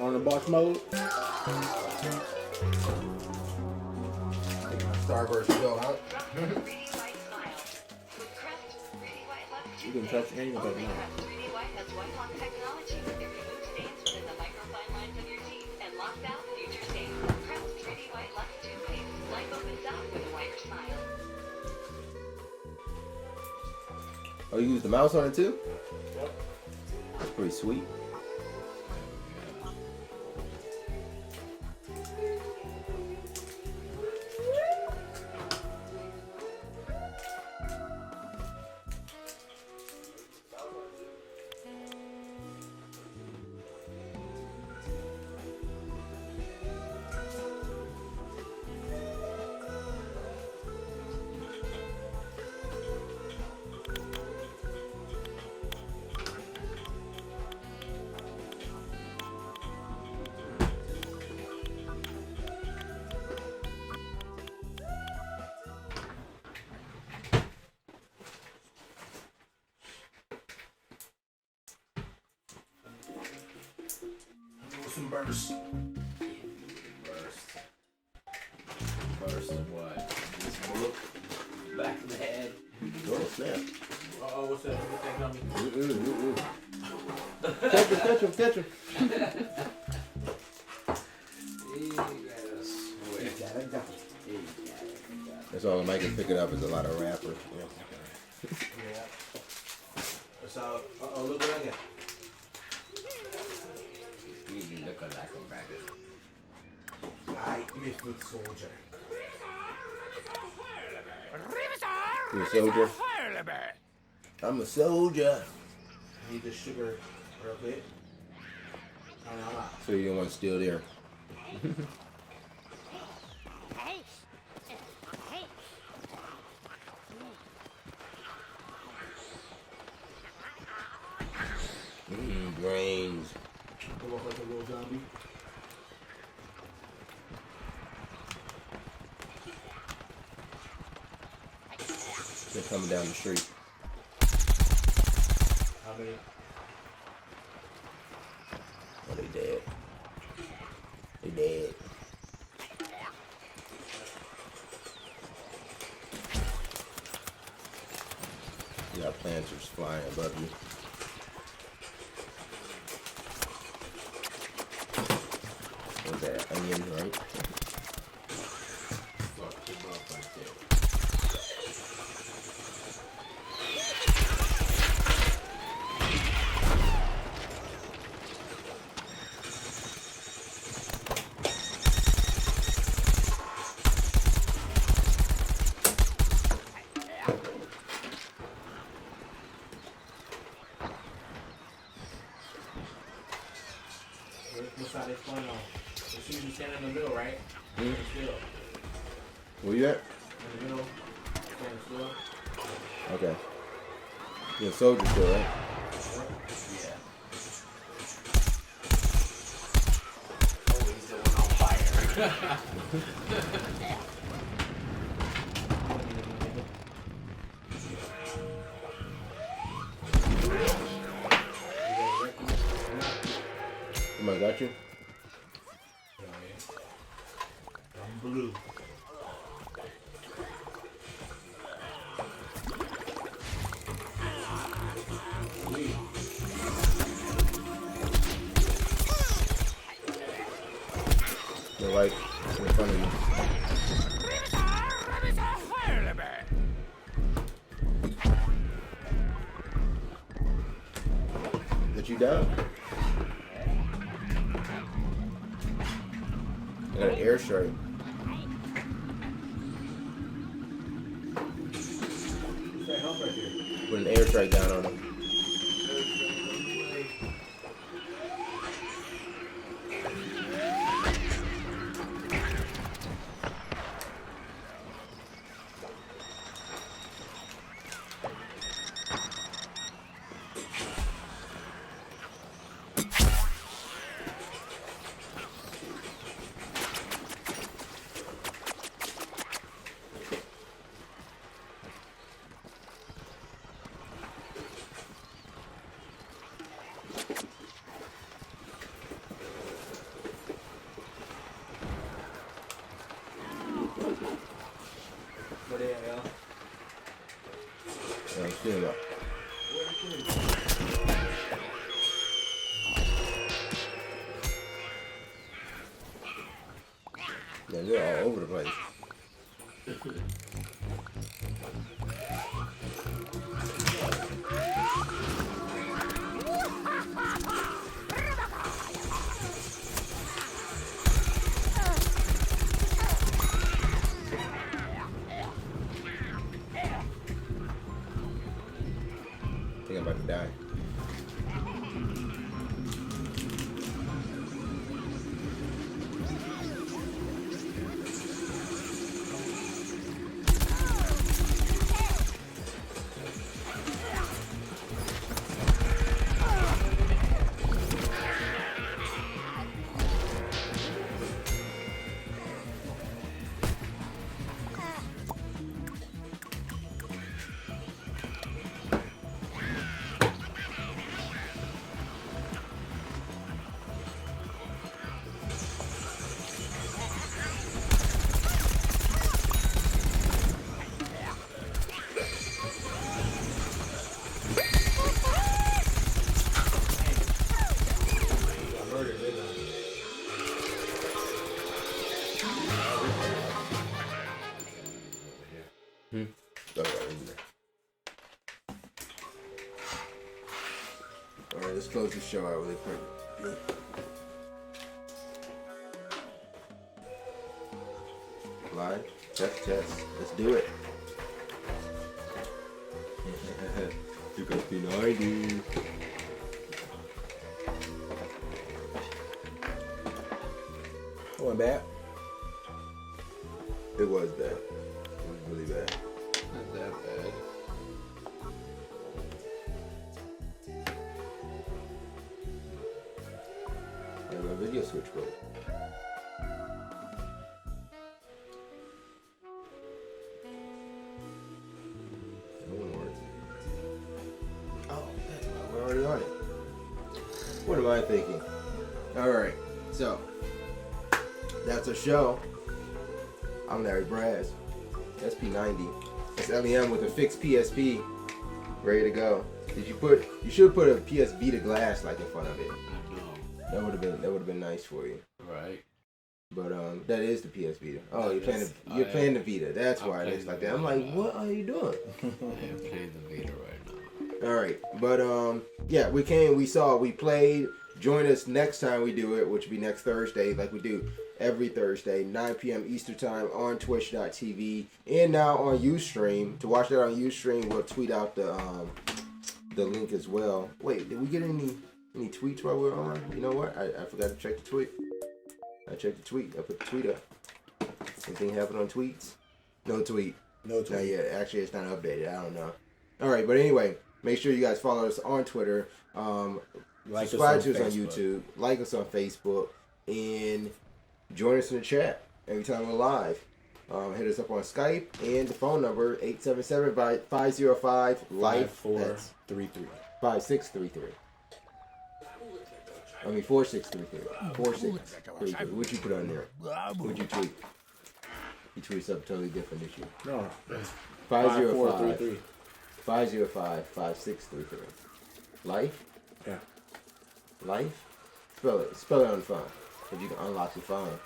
on the box mode? Starburst go out. You can touch it and you can touch it now. Oh, you use the mouse on it too? Yep. That's pretty sweet. Some burst. Burst of what? Just look back of the head. Oh, snap. Oh, what's that? What's that gummy? Catch him. That's all Mike can pick it up is a lot of rappers. Yeah. That's all. Look what I got. You look like a rabbit. I misfit soldier. You a soldier? I'm a soldier. Need the sugar real bit. So you don't want to steal there. Brains. Come off like a little zombie. They're coming down the street. How many? Oh, they dead. They dead. You got planters flying above you. What's that? Onion, right? Fuck them up right there. What's how they explain on? As soon as you stand in the middle, right? Stand still. Where you at? In the middle, stand still. Okay. You're a soldier still, right? Yeah. Oh, he's the one on fire. Somebody got you? I'm blue. They're right in front of you. That you down? I got an airstrike. What's that help right there? Put an airstrike down on him. Here we go. Yeah, they're all over the place. I think I'm about to die. Alright, let's close the show out really quick. Live? Test. Let's do it. You got P90. It wasn't bad. It was bad. It was really bad. Not that bad. My video switch broke. That wouldn't work. Oh, that's why we're already on it. What am I thinking? Alright, so that's our show. I'm Larry Braz. That's P90. That's LEM with a fixed PSP. Ready to go. You should put a PS Vita glass like in front of it. That would have been nice for you. Right. But that is the PS Vita. Oh, you're playing the Vita. That's why it looks like that. I'm like, what are you doing? I'm playing the Vita right now. All right, but yeah, we played. Join us next time we do it, which will be next Thursday, like we do every Thursday, 9 p.m. Eastern Time on Twitch.tv and now on Ustream. To watch that on Ustream, we'll tweet out the link as well. Wait, did we get any tweets while we were on? You know what? I forgot to check the tweet. I checked the tweet. I put the tweet up. Anything happen on tweets? No tweet. Not yet. Actually, it's not updated. I don't know. All right, but anyway, make sure you guys follow us on Twitter. Subscribe to us on YouTube. Like us on Facebook. And join us in the chat every time we're live. Hit us up on Skype. And the phone number, 877-505-LIFE. 5433. 5633. I mean 4633. 4633. What'd you put on there? What'd you tweet? You tweeted something totally different this year. No. 505 5633. Life? Yeah. Life? Spell it on the phone. So you can unlock your phone.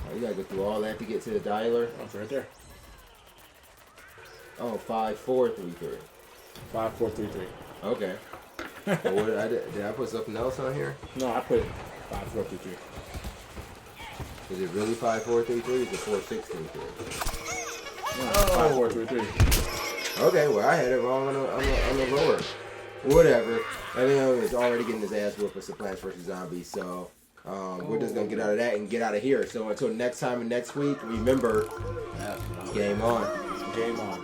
Oh, you gotta go through all that to get to the dialer? Oh, it's right there. Oh, 5433. 5433. Okay. Well, did I put something else on here? No, I put 5433. Is it really 5433 or is it 4633? No, 5433. Okay, well I had it wrong on the lower. Whatever. I think it's already getting his ass whooped for Plants vs. Zombies, so we're just gonna get out of that and get out of here. So until next time and next week, remember, game on. Game on.